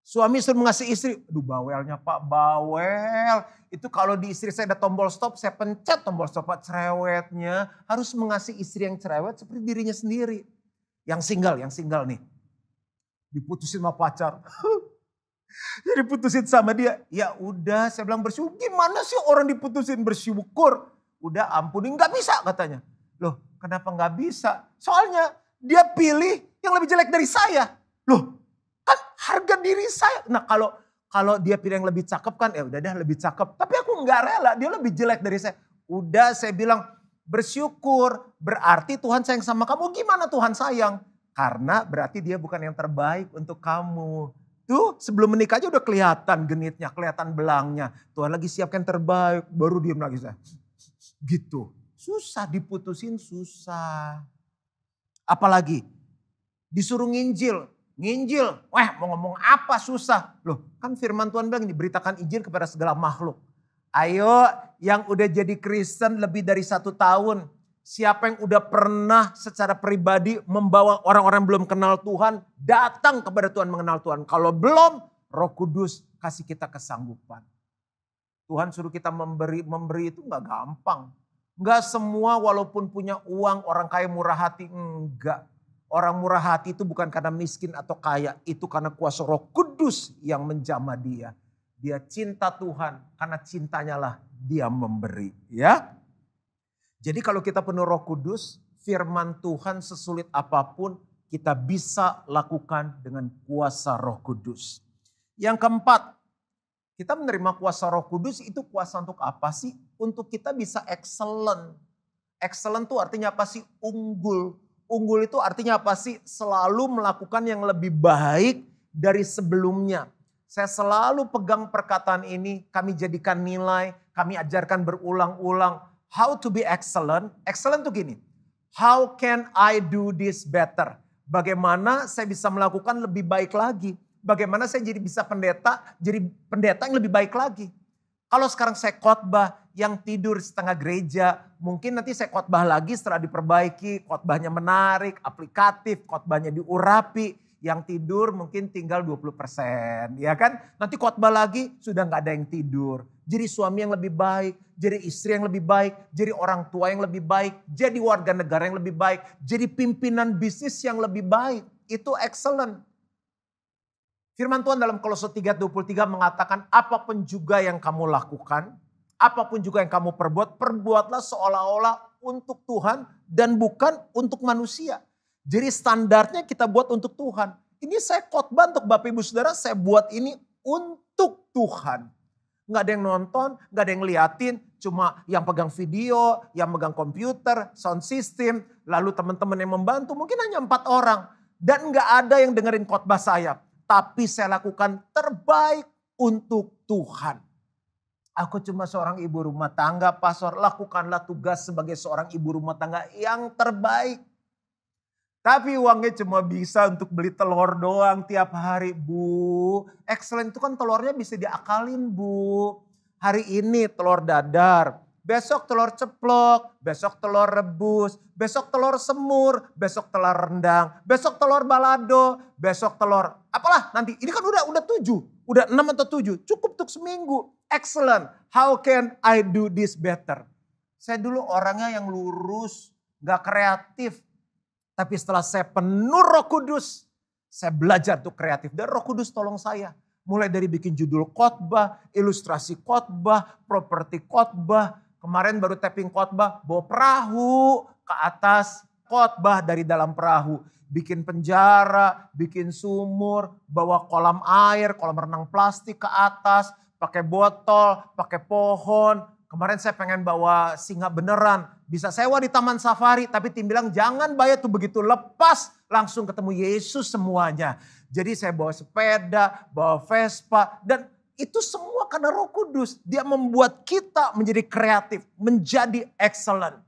Suami suruh mengasihi istri, aduh bawelnya pak, bawel. Itu kalau di istri saya ada tombol stop, saya pencet tombol stop pak, cerewetnya. Harus mengasihi istri yang cerewet seperti dirinya sendiri. Yang single nih. Diputusin sama pacar. Jadi putusin sama dia, ya udah saya bilang bersyukur. Gimana sih orang diputusin bersyukur? Udah ampunin, nggak bisa katanya. Loh kenapa nggak bisa? Soalnya dia pilih yang lebih jelek dari saya. Loh kan harga diri saya. Nah kalau dia pilih yang lebih cakep kan ya udah deh lebih cakep. Tapi aku nggak rela, dia lebih jelek dari saya. Udah saya bilang bersyukur, berarti Tuhan sayang sama kamu. Gimana Tuhan sayang? Karena berarti dia bukan yang terbaik untuk kamu. Tuh sebelum menikah aja udah kelihatan genitnya, kelihatan belangnya. Tuhan lagi siapkan terbaik, baru diem lagi saya. Gitu. Susah diputusin, susah. Apalagi disuruh nginjil. Wah mau ngomong apa susah. Loh kan firman Tuhan bilang diberitakan Injil kepada segala makhluk. Ayo yang udah jadi Kristen lebih dari 1 tahun. Siapa yang udah pernah secara pribadi membawa orang-orang belum kenal Tuhan datang kepada Tuhan mengenal Tuhan. Kalau belum, Roh Kudus kasih kita kesanggupan. Tuhan suruh kita memberi itu nggak gampang. Nggak semua walaupun punya uang orang kaya murah hati, enggak. Orang murah hati itu bukan karena miskin atau kaya, itu karena kuasa Roh Kudus yang menjamah dia. Dia cinta Tuhan, karena cintanya lah dia memberi, ya. Jadi kalau kita penuh Roh Kudus, firman Tuhan sesulit apapun kita bisa lakukan dengan kuasa Roh Kudus. Yang keempat, kita menerima kuasa Roh Kudus itu kuasa untuk apa sih? Untuk kita bisa excellent. Excellent itu artinya apa sih? Unggul. Unggul itu artinya apa sih? Selalu melakukan yang lebih baik dari sebelumnya. Saya selalu pegang perkataan ini, kami jadikan nilai, kami ajarkan berulang-ulang. How to be excellent? Excellent tuh gini. How can I do this better? Bagaimana saya bisa melakukan lebih baik lagi? Bagaimana saya jadi bisa jadi pendeta yang lebih baik lagi? Kalau sekarang saya khotbah yang tidur setengah gereja, mungkin nanti saya khotbah lagi setelah diperbaiki, khotbahnya menarik, aplikatif, khotbahnya diurapi. Yang tidur mungkin tinggal 20%, ya kan? Nanti khotbah lagi sudah nggak ada yang tidur. Jadi suami yang lebih baik, jadi istri yang lebih baik, jadi orang tua yang lebih baik, jadi warga negara yang lebih baik, jadi pimpinan bisnis yang lebih baik. Itu excellent. Firman Tuhan dalam Kolose 3:23 mengatakan apapun juga yang kamu lakukan, apapun juga yang kamu perbuatlah seolah-olah untuk Tuhan dan bukan untuk manusia. Jadi standarnya kita buat untuk Tuhan. Ini saya khotbah untuk Bapak Ibu Saudara, saya buat ini untuk Tuhan. Nggak ada yang nonton, nggak ada yang liatin, cuma yang pegang video, yang megang komputer, sound system, lalu teman-teman yang membantu, mungkin hanya 4 orang. Dan nggak ada yang dengerin khotbah saya. Tapi saya lakukan terbaik untuk Tuhan. Aku cuma seorang ibu rumah tangga, pastor, lakukanlah tugas sebagai seorang ibu rumah tangga yang terbaik. Tapi uangnya cuma bisa untuk beli telur doang tiap hari, Bu. Excellent itu kan telurnya bisa diakalin, Bu. Hari ini telur dadar, besok telur ceplok, besok telur rebus, besok telur semur, besok telur rendang, besok telur balado, besok telur apalah nanti. Ini kan udah 7, udah 6 atau 7. Cukup untuk seminggu. Excellent. How can I do this better? Saya dulu orangnya yang lurus, gak kreatif. Tapi setelah saya penuh Roh Kudus, saya belajar untuk kreatif. Dan Roh Kudus tolong saya. Mulai dari bikin judul khotbah, ilustrasi khotbah, properti khotbah. Kemarin baru tapping khotbah, bawa perahu ke atas, khotbah dari dalam perahu. Bikin penjara, bikin sumur, bawa kolam air, kolam renang plastik ke atas, pakai botol, pakai pohon. Kemarin saya pengen bawa singa beneran. Bisa sewa di taman safari. Tapi tim bilang jangan bayar tuh begitu lepas. Langsung ketemu Yesus semuanya. Jadi saya bawa sepeda, bawa Vespa, dan itu semua karena Roh Kudus. Dia membuat kita menjadi kreatif, menjadi excellent.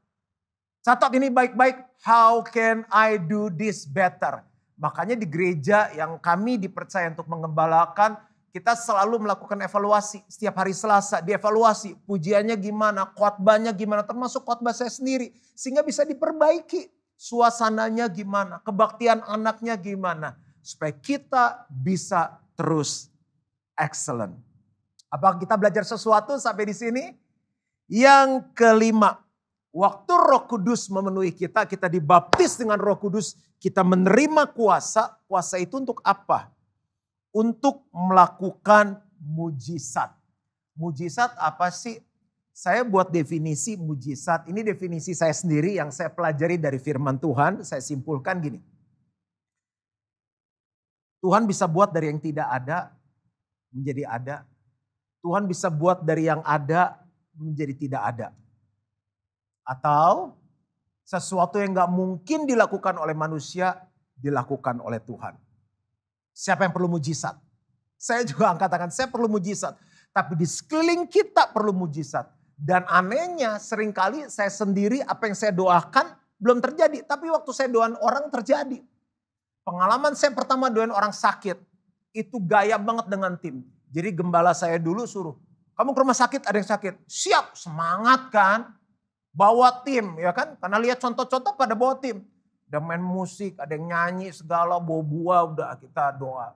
Catat ini baik-baik, how can I do this better? Makanya di gereja yang kami dipercaya untuk mengembalakan, kita selalu melakukan evaluasi. Setiap hari Selasa dievaluasi, pujiannya gimana, khotbahnya gimana, termasuk khotbah saya sendiri. Sehingga bisa diperbaiki, suasananya gimana, kebaktian anaknya gimana. Supaya kita bisa terus excellent. Apakah kita belajar sesuatu sampai di sini? Yang kelima, waktu Roh Kudus memenuhi kita, kita dibaptis dengan Roh Kudus, kita menerima kuasa. Kuasa itu untuk apa? Untuk melakukan mujizat. Mujizat apa sih? Saya buat definisi mujizat. Ini definisi saya sendiri yang saya pelajari dari firman Tuhan. Saya simpulkan gini. Tuhan bisa buat dari yang tidak ada menjadi ada. Tuhan bisa buat dari yang ada menjadi tidak ada. Atau sesuatu yang gak mungkin dilakukan oleh manusia, dilakukan oleh Tuhan. Siapa yang perlu mujizat? Saya juga katakan saya perlu mujizat. Tapi di sekeliling kita perlu mujizat. Dan anehnya seringkali saya sendiri apa yang saya doakan belum terjadi. Tapi waktu saya doain orang terjadi. Pengalaman saya pertama doain orang sakit. Itu gaya banget dengan tim. Jadi gembala saya dulu suruh. Kamu ke rumah sakit, ada yang sakit. Siap, semangat kan. Bawa tim ya kan. Karena lihat contoh-contoh pada bawa tim. Udah main musik, ada yang nyanyi segala, bawa buah, udah kita doa.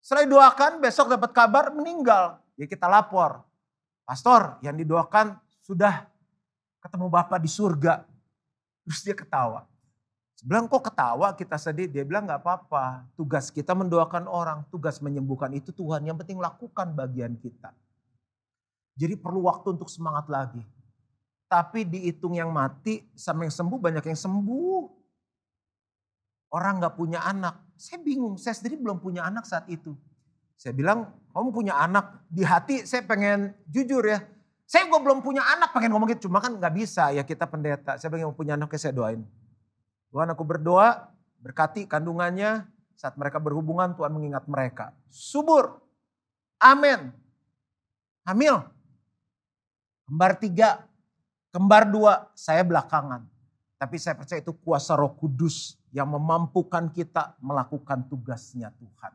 Setelah doakan besok dapat kabar meninggal. Ya kita lapor. Pastor yang didoakan sudah ketemu Bapak di surga. Terus dia ketawa. Saya bilang kok ketawa, kita sedih. Dia bilang gak apa-apa. Tugas kita mendoakan orang, tugas menyembuhkan itu Tuhan. Yang penting lakukan bagian kita. Jadi perlu waktu untuk semangat lagi. Tapi dihitung yang mati sama yang sembuh, banyak yang sembuh. Orang gak punya anak. Saya bingung, saya sendiri belum punya anak saat itu. Saya bilang, kamu punya anak. Di hati saya pengen jujur ya. Saya belum punya anak, pengen ngomong gitu. Cuma kan gak bisa ya, kita pendeta. Saya bilang yang punya anak, saya doain. Tuhan aku berdoa, berkati kandungannya. Saat mereka berhubungan, Tuhan mengingat mereka. Subur. Amin. Hamil. Kembar 3. Kembar 2, saya belakangan. Tapi saya percaya itu kuasa Roh Kudus yang memampukan kita melakukan tugasnya Tuhan.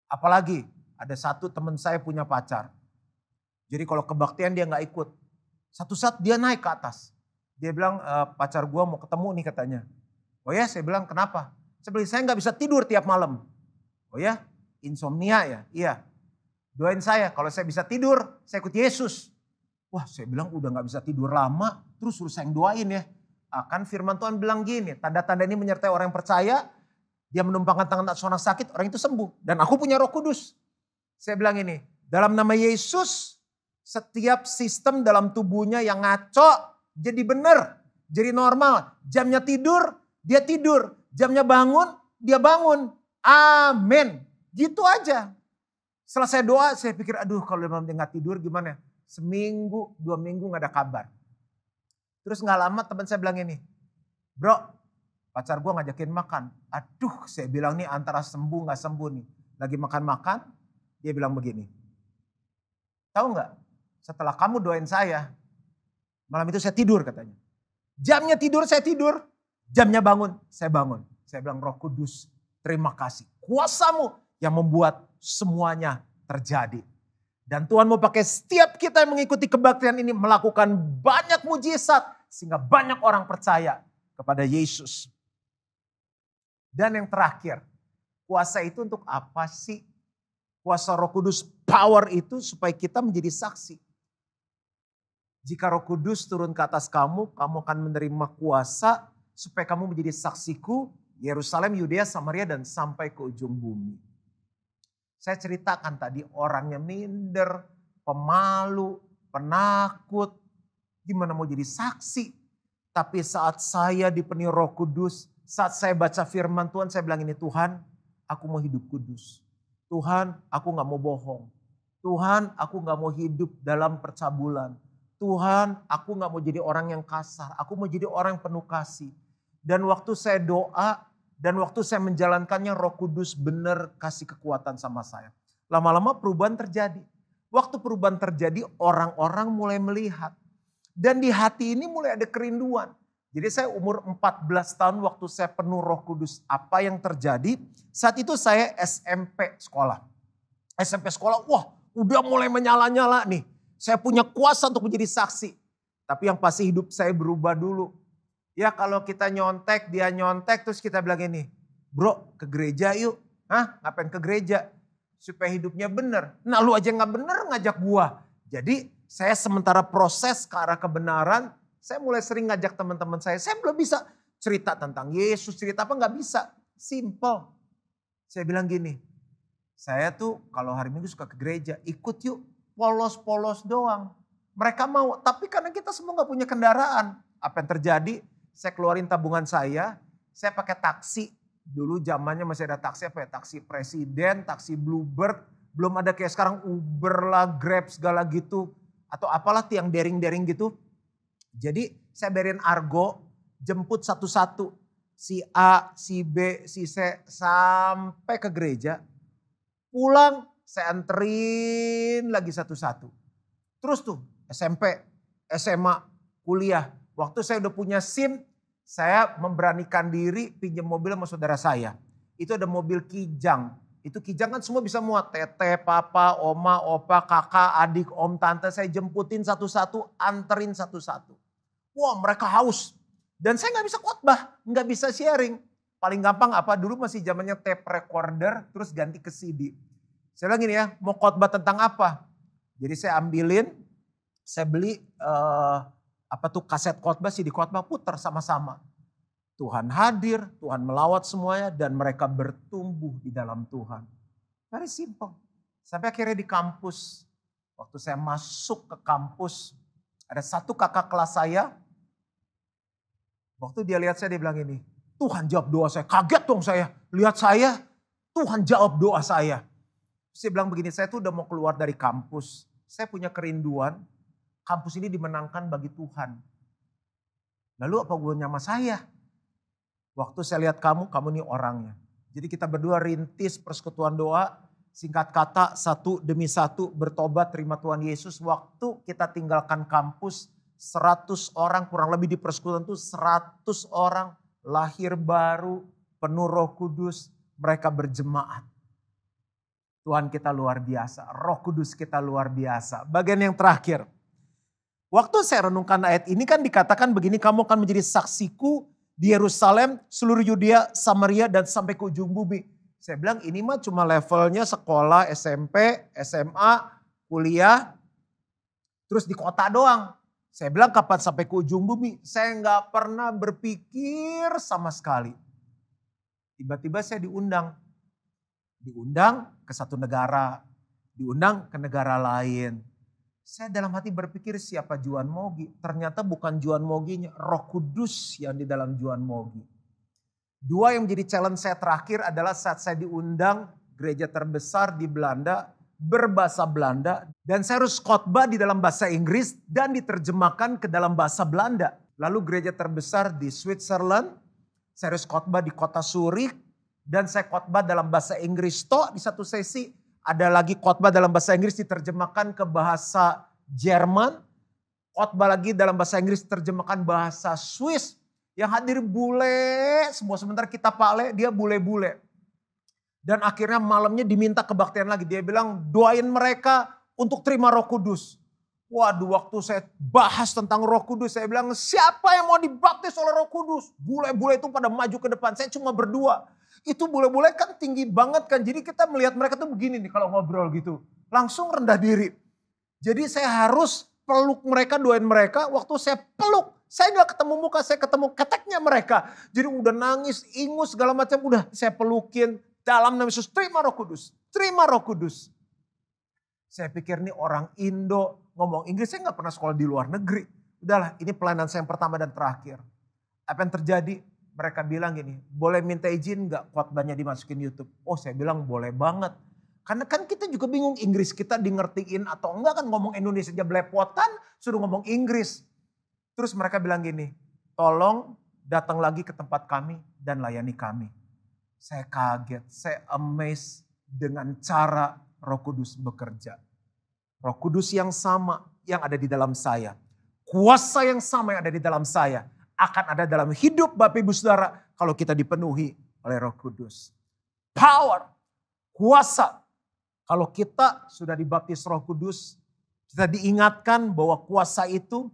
Apalagi ada satu teman saya punya pacar. Jadi kalau kebaktian dia gak ikut. Satu saat dia naik ke atas. Dia bilang pacar gua mau ketemu nih katanya. Oh ya, saya bilang kenapa? Saya gak bisa tidur tiap malam. Oh ya, insomnia ya? Iya. Doain saya kalau saya bisa tidur, saya ikut Yesus. Wah saya bilang udah gak bisa tidur lama, terus suruh saya yang doain ya. Kan firman Tuhan bilang gini, tanda-tanda ini menyertai orang yang percaya, dia menumpangkan tangan atas orang sakit, orang itu sembuh. Dan aku punya Roh Kudus. Saya bilang ini, dalam nama Yesus, setiap sistem dalam tubuhnya yang ngaco, jadi benar, jadi normal. Jamnya tidur, dia tidur. Jamnya bangun, dia bangun. Amin. Gitu aja. Setelah saya doa, saya pikir aduh kalau dia gak tidur gimana. Seminggu, 2 minggu gak ada kabar. Terus gak lama teman saya bilang ini. Bro, pacar gue ngajakin makan. Aduh saya bilang nih antara sembuh gak sembuh nih. Lagi makan-makan, dia bilang begini. Tahu gak, setelah kamu doain saya, malam itu saya tidur katanya. Jamnya tidur saya tidur, jamnya bangun saya bangun. Saya bilang Roh Kudus terima kasih. Kuasamu yang membuat semuanya terjadi. Dan Tuhan mau pakai setiap kita yang mengikuti kebaktian ini melakukan banyak mujizat. Sehingga banyak orang percaya kepada Yesus. Dan yang terakhir, kuasa itu untuk apa sih? Kuasa Roh Kudus, power itu supaya kita menjadi saksi. Jika Roh Kudus turun ke atas kamu, kamu akan menerima kuasa supaya kamu menjadi saksiku Yerusalem, Yudea, Samaria dan sampai ke ujung bumi. Saya ceritakan tadi orangnya minder, pemalu, penakut. Gimana mau jadi saksi? Tapi saat saya dipenuhi Roh Kudus, saat saya baca firman Tuhan, saya bilang ini Tuhan, aku mau hidup kudus. Tuhan, aku gak mau bohong. Tuhan, aku gak mau hidup dalam percabulan. Tuhan, aku gak mau jadi orang yang kasar. Aku mau jadi orang yang penuh kasih. Dan waktu saya doa, Dan waktu saya menjalankannya, Roh Kudus benar kasih kekuatan sama saya. Lama-lama perubahan terjadi. Waktu perubahan terjadi, orang-orang mulai melihat. Dan di hati ini mulai ada kerinduan. Jadi saya umur 14 tahun waktu saya penuh Roh Kudus. Apa yang terjadi? Saat itu saya SMP sekolah. SMP sekolah, wah udah mulai menyala-nyala nih. Saya punya kuasa untuk menjadi saksi. Tapi yang pasti hidup saya berubah dulu. Ya kalau kita nyontek, dia nyontek, terus kita bilang ini, bro ke gereja yuk. Hah, ngapain ke gereja? Supaya hidupnya benar. Nah lu aja gak benar ngajak gua. Jadi saya sementara proses ke arah kebenaran, saya mulai sering ngajak teman-teman saya. Saya belum bisa cerita tentang Yesus, cerita apa gak bisa. Simple. Saya bilang gini, saya tuh kalau hari Minggu suka ke gereja, ikut yuk. Polos-polos doang. Mereka mau, tapi karena kita semua gak punya kendaraan. Apa yang terjadi? Saya keluarin tabungan saya pakai taksi. Dulu zamannya masih ada taksi apa ya? Taksi Presiden, taksi Bluebird. Belum ada kayak sekarang Uber lah, Grab segala gitu. Atau apalah yang daring-daring gitu. Jadi saya bayarin argo, jemput satu-satu. Si A, si B, si C sampai ke gereja. Pulang saya anterin lagi satu-satu. Terus tuh SMP, SMA, kuliah. Waktu saya udah punya SIM, saya memberanikan diri pinjam mobil sama saudara saya. Itu ada mobil Kijang. Itu Kijang kan semua bisa muat. Tete, papa, oma, opa, kakak, adik, om, tante. Saya jemputin satu-satu, anterin satu-satu. Wah mereka haus. Dan saya gak bisa khotbah, gak bisa sharing. Paling gampang apa? Dulu masih zamannya tape recorder, terus ganti ke CD. Saya bilang gini ya, mau khotbah tentang apa? Jadi saya ambilin, saya beli kaset khotbah, CD khotbah, putar sama-sama. Tuhan hadir, Tuhan melawat semuanya dan mereka bertumbuh di dalam Tuhan. Very simple. Sampai akhirnya di kampus, waktu saya masuk ke kampus, ada satu kakak kelas saya, waktu dia lihat saya dia bilang ini, Tuhan jawab doa saya. Kaget dong saya, lihat saya, Tuhan jawab doa saya. Saya bilang begini, saya tuh udah mau keluar dari kampus, saya punya kerinduan, kampus ini dimenangkan bagi Tuhan. Lalu apa gunanya sama saya? Waktu saya lihat kamu nih orangnya. Jadi kita berdua rintis persekutuan doa. Singkat kata, satu demi satu bertobat terima Tuhan Yesus. Waktu kita tinggalkan kampus, 100 orang kurang lebih di persekutuan itu 100 orang lahir baru, penuh Roh Kudus. Mereka berjemaat. Tuhan kita luar biasa, Roh Kudus kita luar biasa. Bagian yang terakhir. Waktu saya renungkan ayat ini kan dikatakan begini, kamu akan menjadi saksiku di Yerusalem, seluruh Yudea, Samaria dan sampai ke ujung bumi. Saya bilang ini mah cuma levelnya sekolah, SMP, SMA, kuliah, terus di kota doang. Saya bilang kapan sampai ke ujung bumi? Saya nggak pernah berpikir sama sekali. Tiba-tiba saya diundang ke satu negara, diundang ke negara lain. Saya dalam hati berpikir siapa Juan Mogi. Ternyata bukan Juan Moginya, Roh Kudus yang di dalam Juan Mogi. Dua yang menjadi challenge saya terakhir adalah saat saya diundang gereja terbesar di Belanda, berbahasa Belanda. Dan saya harus khotbah di dalam bahasa Inggris dan diterjemahkan ke dalam bahasa Belanda. Lalu gereja terbesar di Switzerland, saya harus khotbah di kota Zurich. Dan saya khotbah dalam bahasa Inggris di satu sesi. Ada lagi khotbah dalam bahasa Inggris diterjemahkan ke bahasa Jerman. Khotbah lagi dalam bahasa Inggris diterjemahkan bahasa Swiss. Yang hadir bule semua. Sementara kita Pak Le, dia bule-bule. Dan akhirnya malamnya diminta kebaktian lagi. Dia bilang doain mereka untuk terima Roh Kudus. Waduh, waktu saya bahas tentang Roh Kudus, saya bilang siapa yang mau dibaptis oleh Roh Kudus? Bule-bule itu pada maju ke depan, saya cuma berdua. Itu bule-bule kan tinggi banget kan, jadi kita melihat mereka tuh begini nih kalau ngobrol gitu. Langsung rendah diri. Jadi saya harus peluk mereka, doain mereka. Waktu saya peluk, saya gak ketemu muka, saya ketemu keteknya mereka. Jadi udah nangis, ingus segala macam, udah saya pelukin. Dalam nama Yesus, terima Roh Kudus, terima Roh Kudus. Saya pikir nih orang Indo ngomong Inggris, saya gak pernah sekolah di luar negeri. Udahlah, ini pelayanan saya yang pertama dan terakhir. Apa yang terjadi? Mereka bilang gini, boleh minta izin gak khotbahnya dimasukin YouTube? Oh saya bilang boleh banget. Karena kan kita juga bingung Inggris kita di ngertiin atau enggak kan, ngomong Indonesia aja belepotan, suruh ngomong Inggris. Terus mereka bilang gini, tolong datang lagi ke tempat kami dan layani kami. Saya kaget, saya amazed dengan cara Roh Kudus bekerja. Roh Kudus yang sama yang ada di dalam saya. Kuasa yang sama yang ada di dalam saya akan ada dalam hidup Bapak Ibu Saudara kalau kita dipenuhi oleh Roh Kudus. Power, kuasa. Kalau kita sudah dibaptis Roh Kudus, kita diingatkan bahwa kuasa itu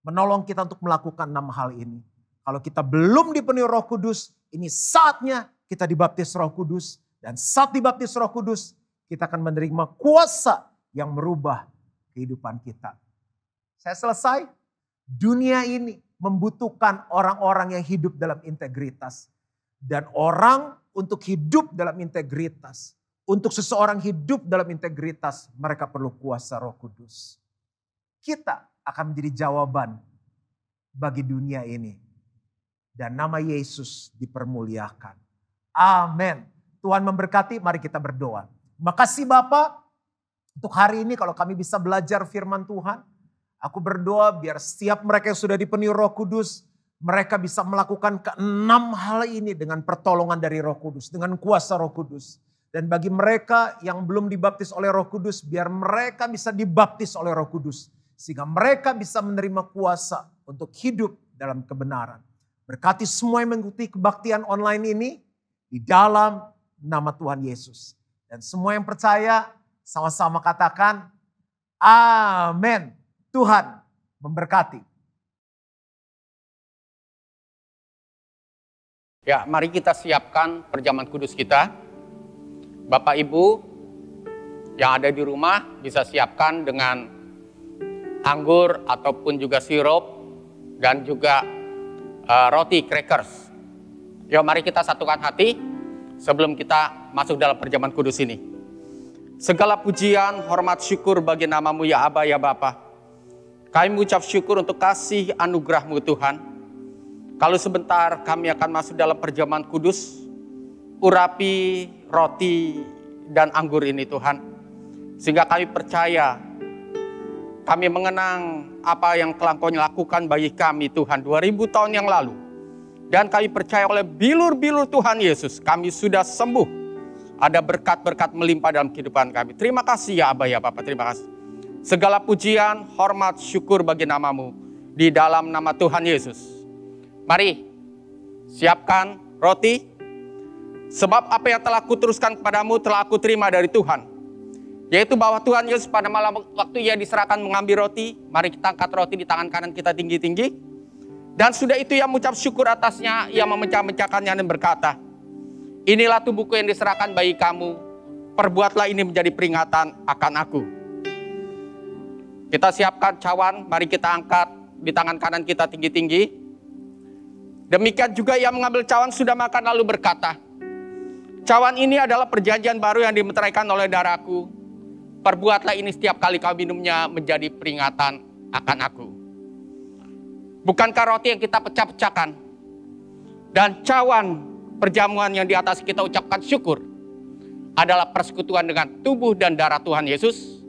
menolong kita untuk melakukan 6 hal ini. Kalau kita belum dipenuhi Roh Kudus, ini saatnya kita dibaptis Roh Kudus. Dan saat dibaptis Roh Kudus, kita akan menerima kuasa yang merubah kehidupan kita. Saya selesai. Dunia ini membutuhkan orang-orang yang hidup dalam integritas. Dan orang untuk hidup dalam integritas, untuk seseorang hidup dalam integritas, mereka perlu kuasa Roh Kudus. Kita akan menjadi jawaban bagi dunia ini. Dan nama Yesus dipermuliakan. Amin. Tuhan memberkati, mari kita berdoa. Makasih Bapak, untuk hari ini kalau kami bisa belajar firman Tuhan. Aku berdoa biar setiap mereka yang sudah dipenuhi Roh Kudus, mereka bisa melakukan ke-6 hal ini dengan pertolongan dari Roh Kudus, dengan kuasa Roh Kudus. Dan bagi mereka yang belum dibaptis oleh Roh Kudus, biar mereka bisa dibaptis oleh Roh Kudus. Sehingga mereka bisa menerima kuasa untuk hidup dalam kebenaran. Berkati semua yang mengikuti kebaktian online ini di dalam nama Tuhan Yesus. Dan semua yang percaya sama-sama katakan amin. Tuhan memberkati. Ya, mari kita siapkan perjamuan kudus kita. Bapak Ibu yang ada di rumah bisa siapkan dengan anggur ataupun juga sirup dan juga roti crackers. Yuk mari kita satukan hati sebelum kita masuk dalam perjamuan kudus ini. Segala pujian, hormat, syukur bagi nama-Mu ya Aba ya Bapa. Kami mengucap syukur untuk kasih anugerah-Mu Tuhan. Kalau sebentar kami akan masuk dalam perjamuan kudus, urapi roti dan anggur ini Tuhan. Sehingga kami percaya, kami mengenang apa yang telah Kau lakukan bagi kami Tuhan 2000 tahun yang lalu. Dan kami percaya oleh bilur-bilur Tuhan Yesus, kami sudah sembuh. Ada berkat-berkat melimpah dalam kehidupan kami. Terima kasih ya Aba ya Bapa, terima kasih. Segala pujian, hormat, syukur bagi nama-Mu di dalam nama Tuhan Yesus. Mari siapkan roti. Sebab apa yang telah kuteruskan kepadamu telah aku terima dari Tuhan. Yaitu bahwa Tuhan Yesus pada malam waktu Ia diserahkan mengambil roti. Mari kita angkat roti di tangan kanan kita tinggi-tinggi. Dan sudah itu Ia mengucap syukur atasnya. Ia memecah-mecahkannya dan berkata, inilah tubuhku yang diserahkan bagi kamu. Perbuatlah ini menjadi peringatan akan aku. Kita siapkan cawan, mari kita angkat di tangan kanan kita tinggi-tinggi. Demikian juga Ia mengambil cawan sudah makan lalu berkata, cawan ini adalah perjanjian baru yang dimeteraikan oleh darahku. Perbuatlah ini setiap kali kau minumnya menjadi peringatan akan aku. Bukankah roti yang kita pecah-pecahkan dan cawan perjamuan yang di atas kita ucapkan syukur adalah persekutuan dengan tubuh dan darah Tuhan Yesus?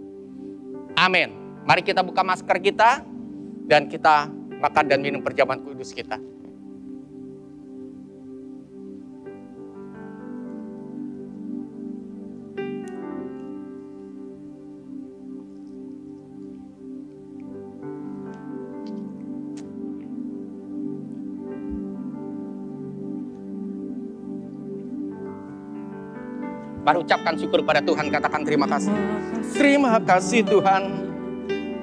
Amin. Mari kita buka masker kita dan kita makan dan minum perjamuan kudus kita. Mari ucapkan syukur pada Tuhan, katakan terima kasih. Terima kasih Tuhan.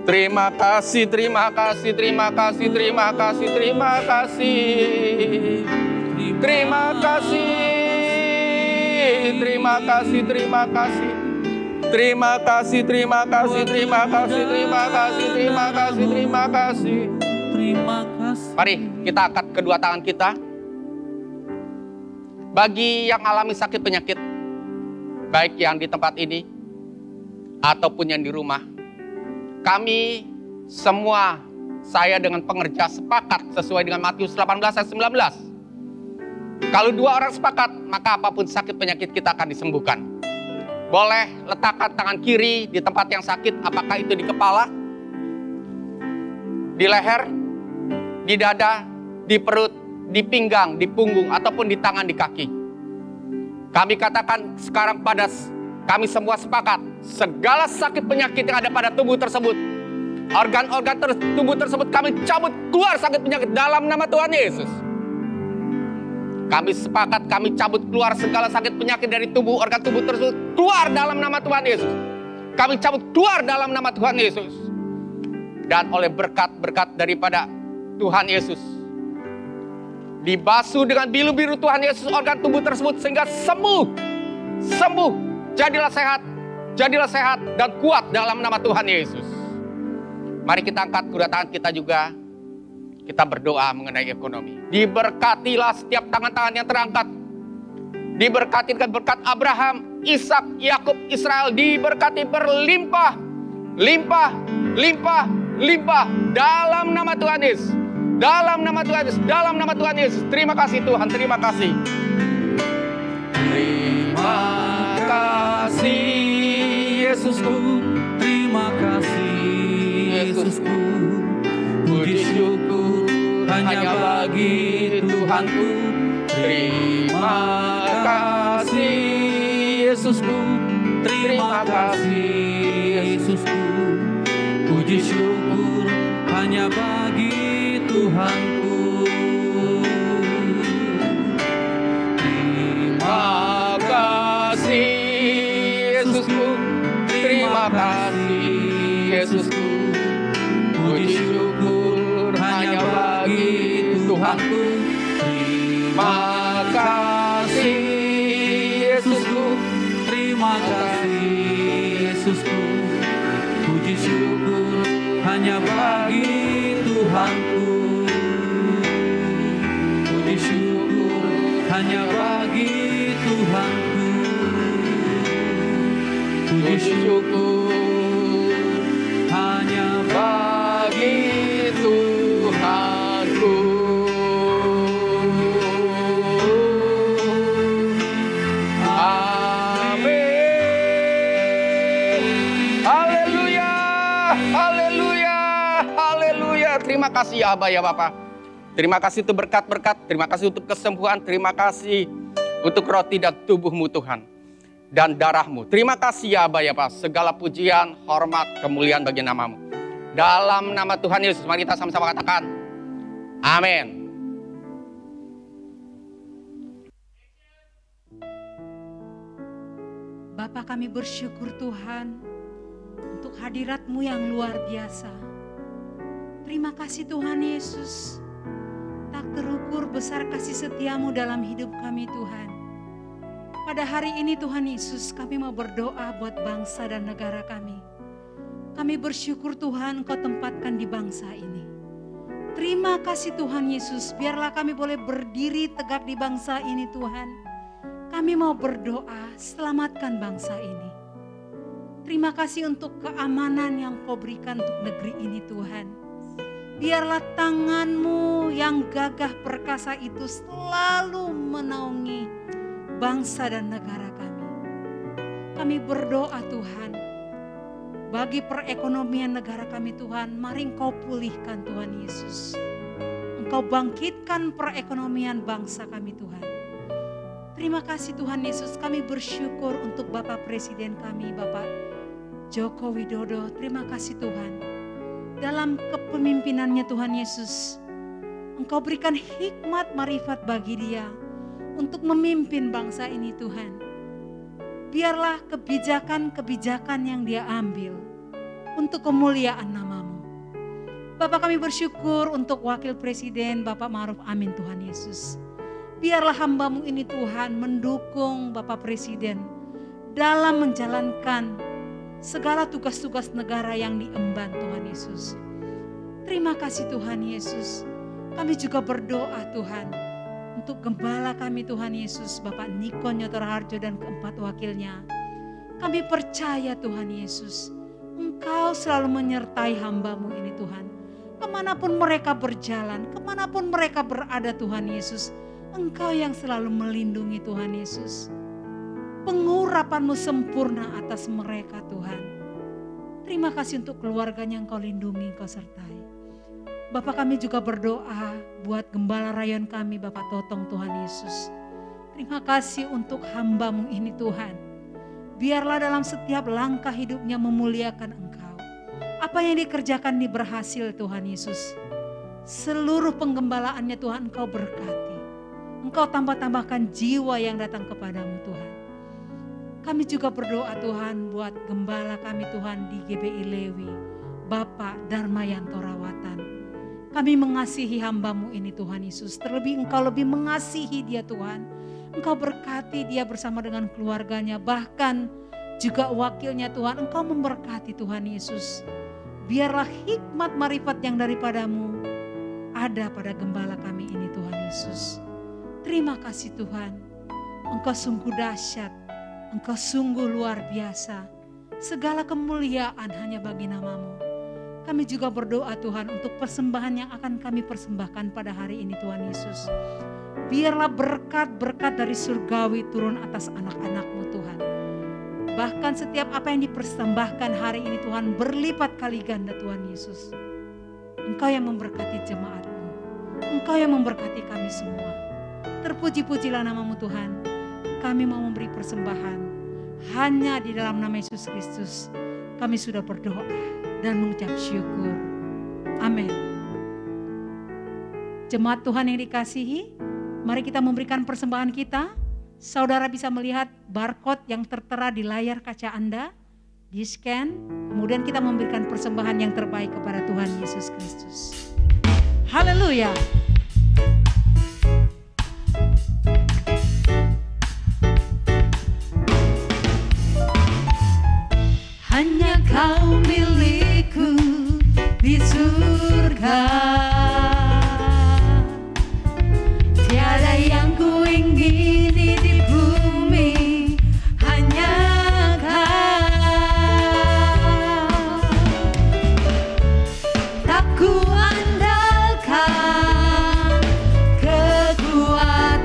Terima kasih, terima kasih, terima kasih, terima kasih, terima kasih. Terima kasih, terima kasih, terima kasih. Terima kasih, terima kasih, terima kasih, terima kasih, terima kasih, terima kasih. Terima kasih. Mari kita angkat kedua tangan kita. Bagi yang alami sakit penyakit, baik yang di tempat ini ataupun yang di rumah, kami semua, saya dengan pengerja sepakat sesuai dengan Matius 18 ayat 19. Kalau 2 orang sepakat, maka apapun sakit penyakit kita akan disembuhkan. Boleh letakkan tangan kiri di tempat yang sakit, apakah itu di kepala, di leher, di dada, di perut, di pinggang, di punggung, ataupun di tangan, di kaki. Kami katakan sekarang pada kami semua sepakat, segala sakit penyakit yang ada pada tubuh tersebut, organ-organ tubuh tersebut kami cabut keluar sakit penyakit dalam nama Tuhan Yesus. Kami sepakat, kami cabut keluar segala sakit penyakit dari tubuh, organ tubuh tersebut, keluar dalam nama Tuhan Yesus. Kami cabut keluar dalam nama Tuhan Yesus. Dan oleh berkat-berkat daripada Tuhan Yesus, dibasuh dengan biru-biru Tuhan Yesus organ tubuh tersebut sehingga sembuh, jadilah sehat dan kuat dalam nama Tuhan Yesus. Mari kita angkat kedua tangan kita juga. Kita berdoa mengenai ekonomi. Diberkatilah setiap tangan-tangan yang terangkat. Diberkati dengan berkat Abraham, Ishak, Yakub, Israel. Diberkati berlimpah, limpah, limpah, limpah. Dalam nama Tuhan Yesus. Dalam nama Tuhan Yesus. Dalam nama Tuhan Yesus. Terima kasih Tuhan. Terima kasih. Terima kasih Yesusku. Terima kasih Yesusku. Puji syukur hanya bagi Tuhanku. Terima kasih Yesusku. Terima kasih Yesusku. Puji syukur hanya bagi Tuhanku. Terima kasih Yesusku. Terima kasih Yesusku. Puji syukur hanya bagi Tuhanku. Terima kasih Yesusku. Terima kasih Yesusku. Puji syukur hanya bagi Tuhanku. Puji syukur hanya bagi Tuhanku. Puji syukur hanya bagi Tuhanku. Amin. Haleluya, haleluya, haleluya. Terima kasih ya Abah ya Bapak. Terima kasih untuk berkat-berkat, terima kasih untuk kesembuhan, terima kasih untuk roti dan tubuhmu Tuhan. Dan darahmu. Terima kasih ya Abah ya Pak. Segala pujian, hormat, kemuliaan bagi namamu. Dalam nama Tuhan Yesus, mari kita sama-sama katakan. Amin. Bapa, kami bersyukur Tuhan untuk hadirat-Mu yang luar biasa. Terima kasih Tuhan Yesus. Tak terukur besar kasih setia-Mu dalam hidup kami Tuhan. Pada hari ini Tuhan Yesus, kami mau berdoa buat bangsa dan negara kami. Kami bersyukur Tuhan Kau tempatkan di bangsa ini. Terima kasih Tuhan Yesus, biarlah kami boleh berdiri tegak di bangsa ini Tuhan. Kami mau berdoa, selamatkan bangsa ini. Terima kasih untuk keamanan yang Kau berikan untuk negeri ini Tuhan. Biarlah tangan-Mu yang gagah perkasa itu selalu menaungi bangsa dan negara kami. Kami berdoa Tuhan, bagi perekonomian negara kami Tuhan, mari Engkau pulihkan Tuhan Yesus. Engkau bangkitkan perekonomian bangsa kami Tuhan. Terima kasih Tuhan Yesus, kami bersyukur untuk Bapak Presiden kami, Bapak Joko Widodo. Terima kasih Tuhan. Dalam kepemimpinannya Tuhan Yesus, Engkau berikan hikmat marifat bagi dia untuk memimpin bangsa ini Tuhan. Biarlah kebijakan-kebijakan yang dia ambil untuk kemuliaan nama-Mu. Bapak, kami bersyukur untuk Wakil Presiden Bapak Ma'ruf Amin Tuhan Yesus. Biarlah hamba-Mu ini Tuhan mendukung Bapak Presiden dalam menjalankan segala tugas-tugas negara yang diemban Tuhan Yesus. Terima kasih Tuhan Yesus. Kami juga berdoa Tuhan untuk gembala kami Tuhan Yesus, Bapak Niko Nyotor Harjo dan keempat wakilnya. Kami percaya Tuhan Yesus, Engkau selalu menyertai hamba-Mu ini Tuhan. Kemanapun mereka berjalan, kemanapun mereka berada Tuhan Yesus, Engkau yang selalu melindungi Tuhan Yesus. Pengurapan-Mu sempurna atas mereka Tuhan. Terima kasih untuk keluarganya yang Kau lindungi, Kau sertai. Bapak, kami juga berdoa buat gembala rayon kami Bapak Totong Tuhan Yesus. Terima kasih untuk hamba-Mu ini Tuhan. Biarlah dalam setiap langkah hidupnya memuliakan Engkau. Apa yang dikerjakan ini berhasil Tuhan Yesus. Seluruh penggembalaannya Tuhan Engkau berkati. Engkau tambah-tambahkan jiwa yang datang kepadamu Tuhan. Kami juga berdoa Tuhan buat gembala kami Tuhan di GBI Lewi, Bapak Darmayanto Rawatan. Kami mengasihi hamba-Mu ini Tuhan Yesus. Terlebih Engkau lebih mengasihi dia Tuhan. Engkau berkati dia bersama dengan keluarganya. Bahkan juga wakilnya Tuhan. Engkau memberkati Tuhan Yesus. Biarlah hikmat marifat yang daripadamu ada pada gembala kami ini Tuhan Yesus. Terima kasih Tuhan. Engkau sungguh dahsyat. Engkau sungguh luar biasa. Segala kemuliaan hanya bagi nama-Mu. Kami juga berdoa Tuhan untuk persembahan yang akan kami persembahkan pada hari ini Tuhan Yesus. Biarlah berkat-berkat dari surgawi turun atas anak-anak-Mu Tuhan. Bahkan setiap apa yang dipersembahkan hari ini Tuhan berlipat kali ganda Tuhan Yesus. Engkau yang memberkati jemaat-Mu. Engkau yang memberkati kami semua. Terpuji-pujilah nama-Mu Tuhan. Kami mau memberi persembahan hanya di dalam nama Yesus Kristus. Kami sudah berdoa dan mengucap syukur. Amin. Jemaat Tuhan yang dikasihi, mari kita memberikan persembahan kita. Saudara bisa melihat barcode yang tertera di layar kaca Anda, di scan. Kemudian kita memberikan persembahan yang terbaik kepada Tuhan Yesus Kristus. Haleluya. Hanya Kau milikku di surga. Tiada yang ku ingini di bumi, hanya Kau. Tak ku andalkan kekuatanku,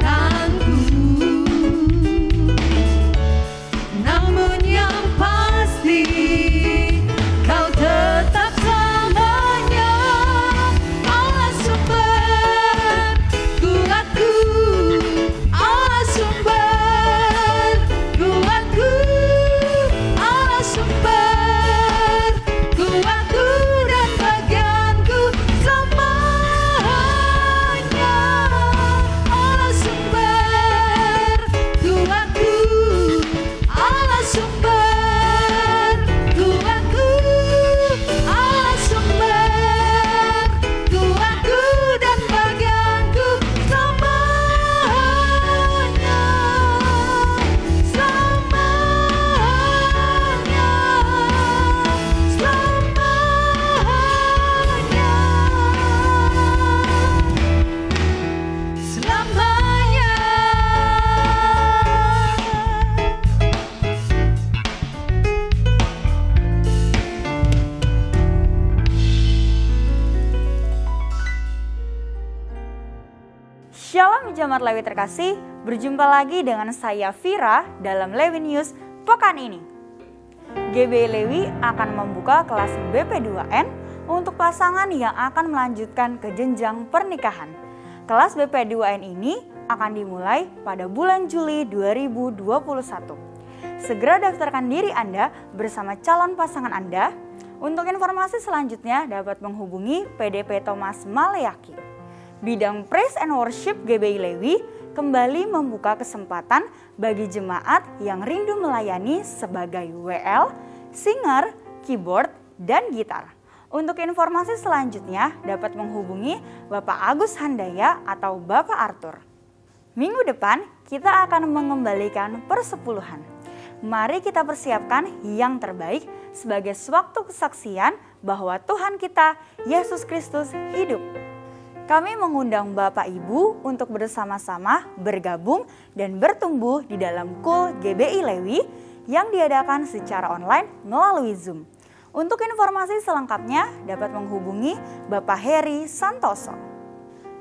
namun yang pasti Kau tetap selamanya Allah sumber kuatku, Allah sumber kuatku, Allah sumber kuatku dan bagianku selamanya. Allah sumber kuatku, Allah sumber kuatku, Allah sumber kuatku dan bagianku selamanya, selamanya, selamanya, Shalom jemaat Lewi terkasih, berjumpa lagi dengan saya Vira dalam Lewi News pekan ini. GBI Lewi akan membuka kelas BP2N untuk pasangan yang akan melanjutkan ke jenjang pernikahan. Kelas BP2N ini akan dimulai pada bulan Juli 2021. Segera daftarkan diri Anda bersama calon pasangan Anda. Untuk informasi selanjutnya dapat menghubungi PDP Thomas Maleaki. Bidang Praise and Worship GBI Lewi kembali membuka kesempatan bagi jemaat yang rindu melayani sebagai WL, singer, keyboard, dan gitar. Untuk informasi selanjutnya dapat menghubungi Bapak Agus Handaya atau Bapak Arthur. Minggu depan kita akan mengembalikan persepuluhan. Mari kita persiapkan yang terbaik sebagai sewaktu kesaksian bahwa Tuhan kita, Yesus Kristus, hidup. Kami mengundang Bapak Ibu untuk bersama-sama bergabung dan bertumbuh di dalam KUL GBI Lewi yang diadakan secara online melalui Zoom. Untuk informasi selengkapnya dapat menghubungi Bapak Heri Santoso.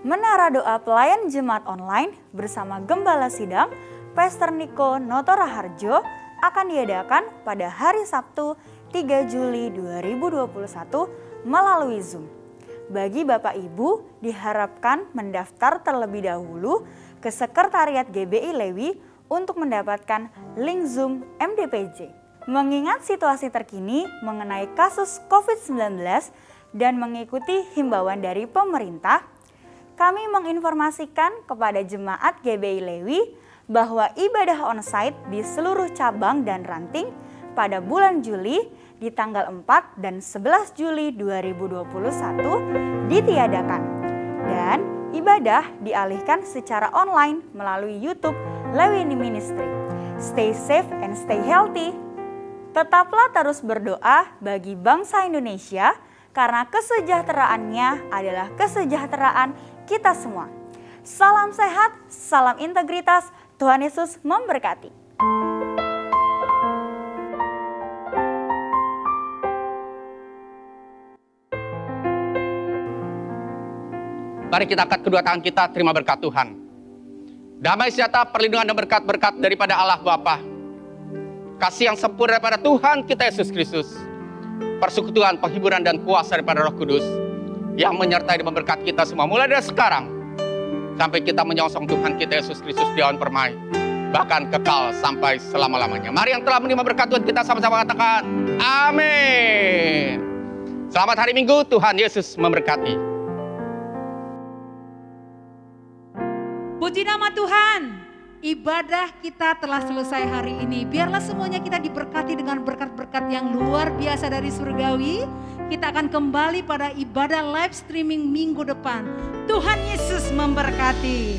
Menara doa pelayan jemaat online bersama Gembala Sidang Pastor Niko Notora Harjo akan diadakan pada hari Sabtu 3 Juli 2021 melalui Zoom. bagi Bapak Ibu diharapkan mendaftar terlebih dahulu ke Sekretariat GBI Lewi untuk mendapatkan link Zoom MDPJ. Mengingat situasi terkini mengenai kasus COVID-19 dan mengikuti himbauan dari pemerintah, kami menginformasikan kepada jemaat GBI Lewi bahwa ibadah onsite di seluruh cabang dan ranting pada bulan Juli di tanggal 4 dan 11 Juli 2021 ditiadakan dan ibadah dialihkan secara online melalui YouTube Lewi Ministry. Stay safe and stay healthy. Tetaplah terus berdoa bagi bangsa Indonesia karena kesejahteraannya adalah kesejahteraan kita semua. Salam sehat, salam integritas, Tuhan Yesus memberkati. Mari kita angkat kedua tangan kita, terima berkat Tuhan. Damai sejahtera, perlindungan dan berkat-berkat daripada Allah Bapa. Kasih yang sempurna daripada Tuhan kita Yesus Kristus. Persekutuan, penghiburan dan kuasa daripada Roh Kudus yang menyertai dan memberkati kita semua mulai dari sekarang sampai kita menyongsong Tuhan kita Yesus Kristus di awan permai, bahkan kekal sampai selama-lamanya. Mari yang telah menerima berkat Tuhan kita sama-sama katakan amin. Selamat hari Minggu, Tuhan Yesus memberkati. Puji nama Tuhan. Ibadah kita telah selesai hari ini. Biarlah semuanya kita diberkati dengan berkat-berkat yang luar biasa dari surgawi. Kita akan kembali pada ibadah live streaming minggu depan. Tuhan Yesus memberkati.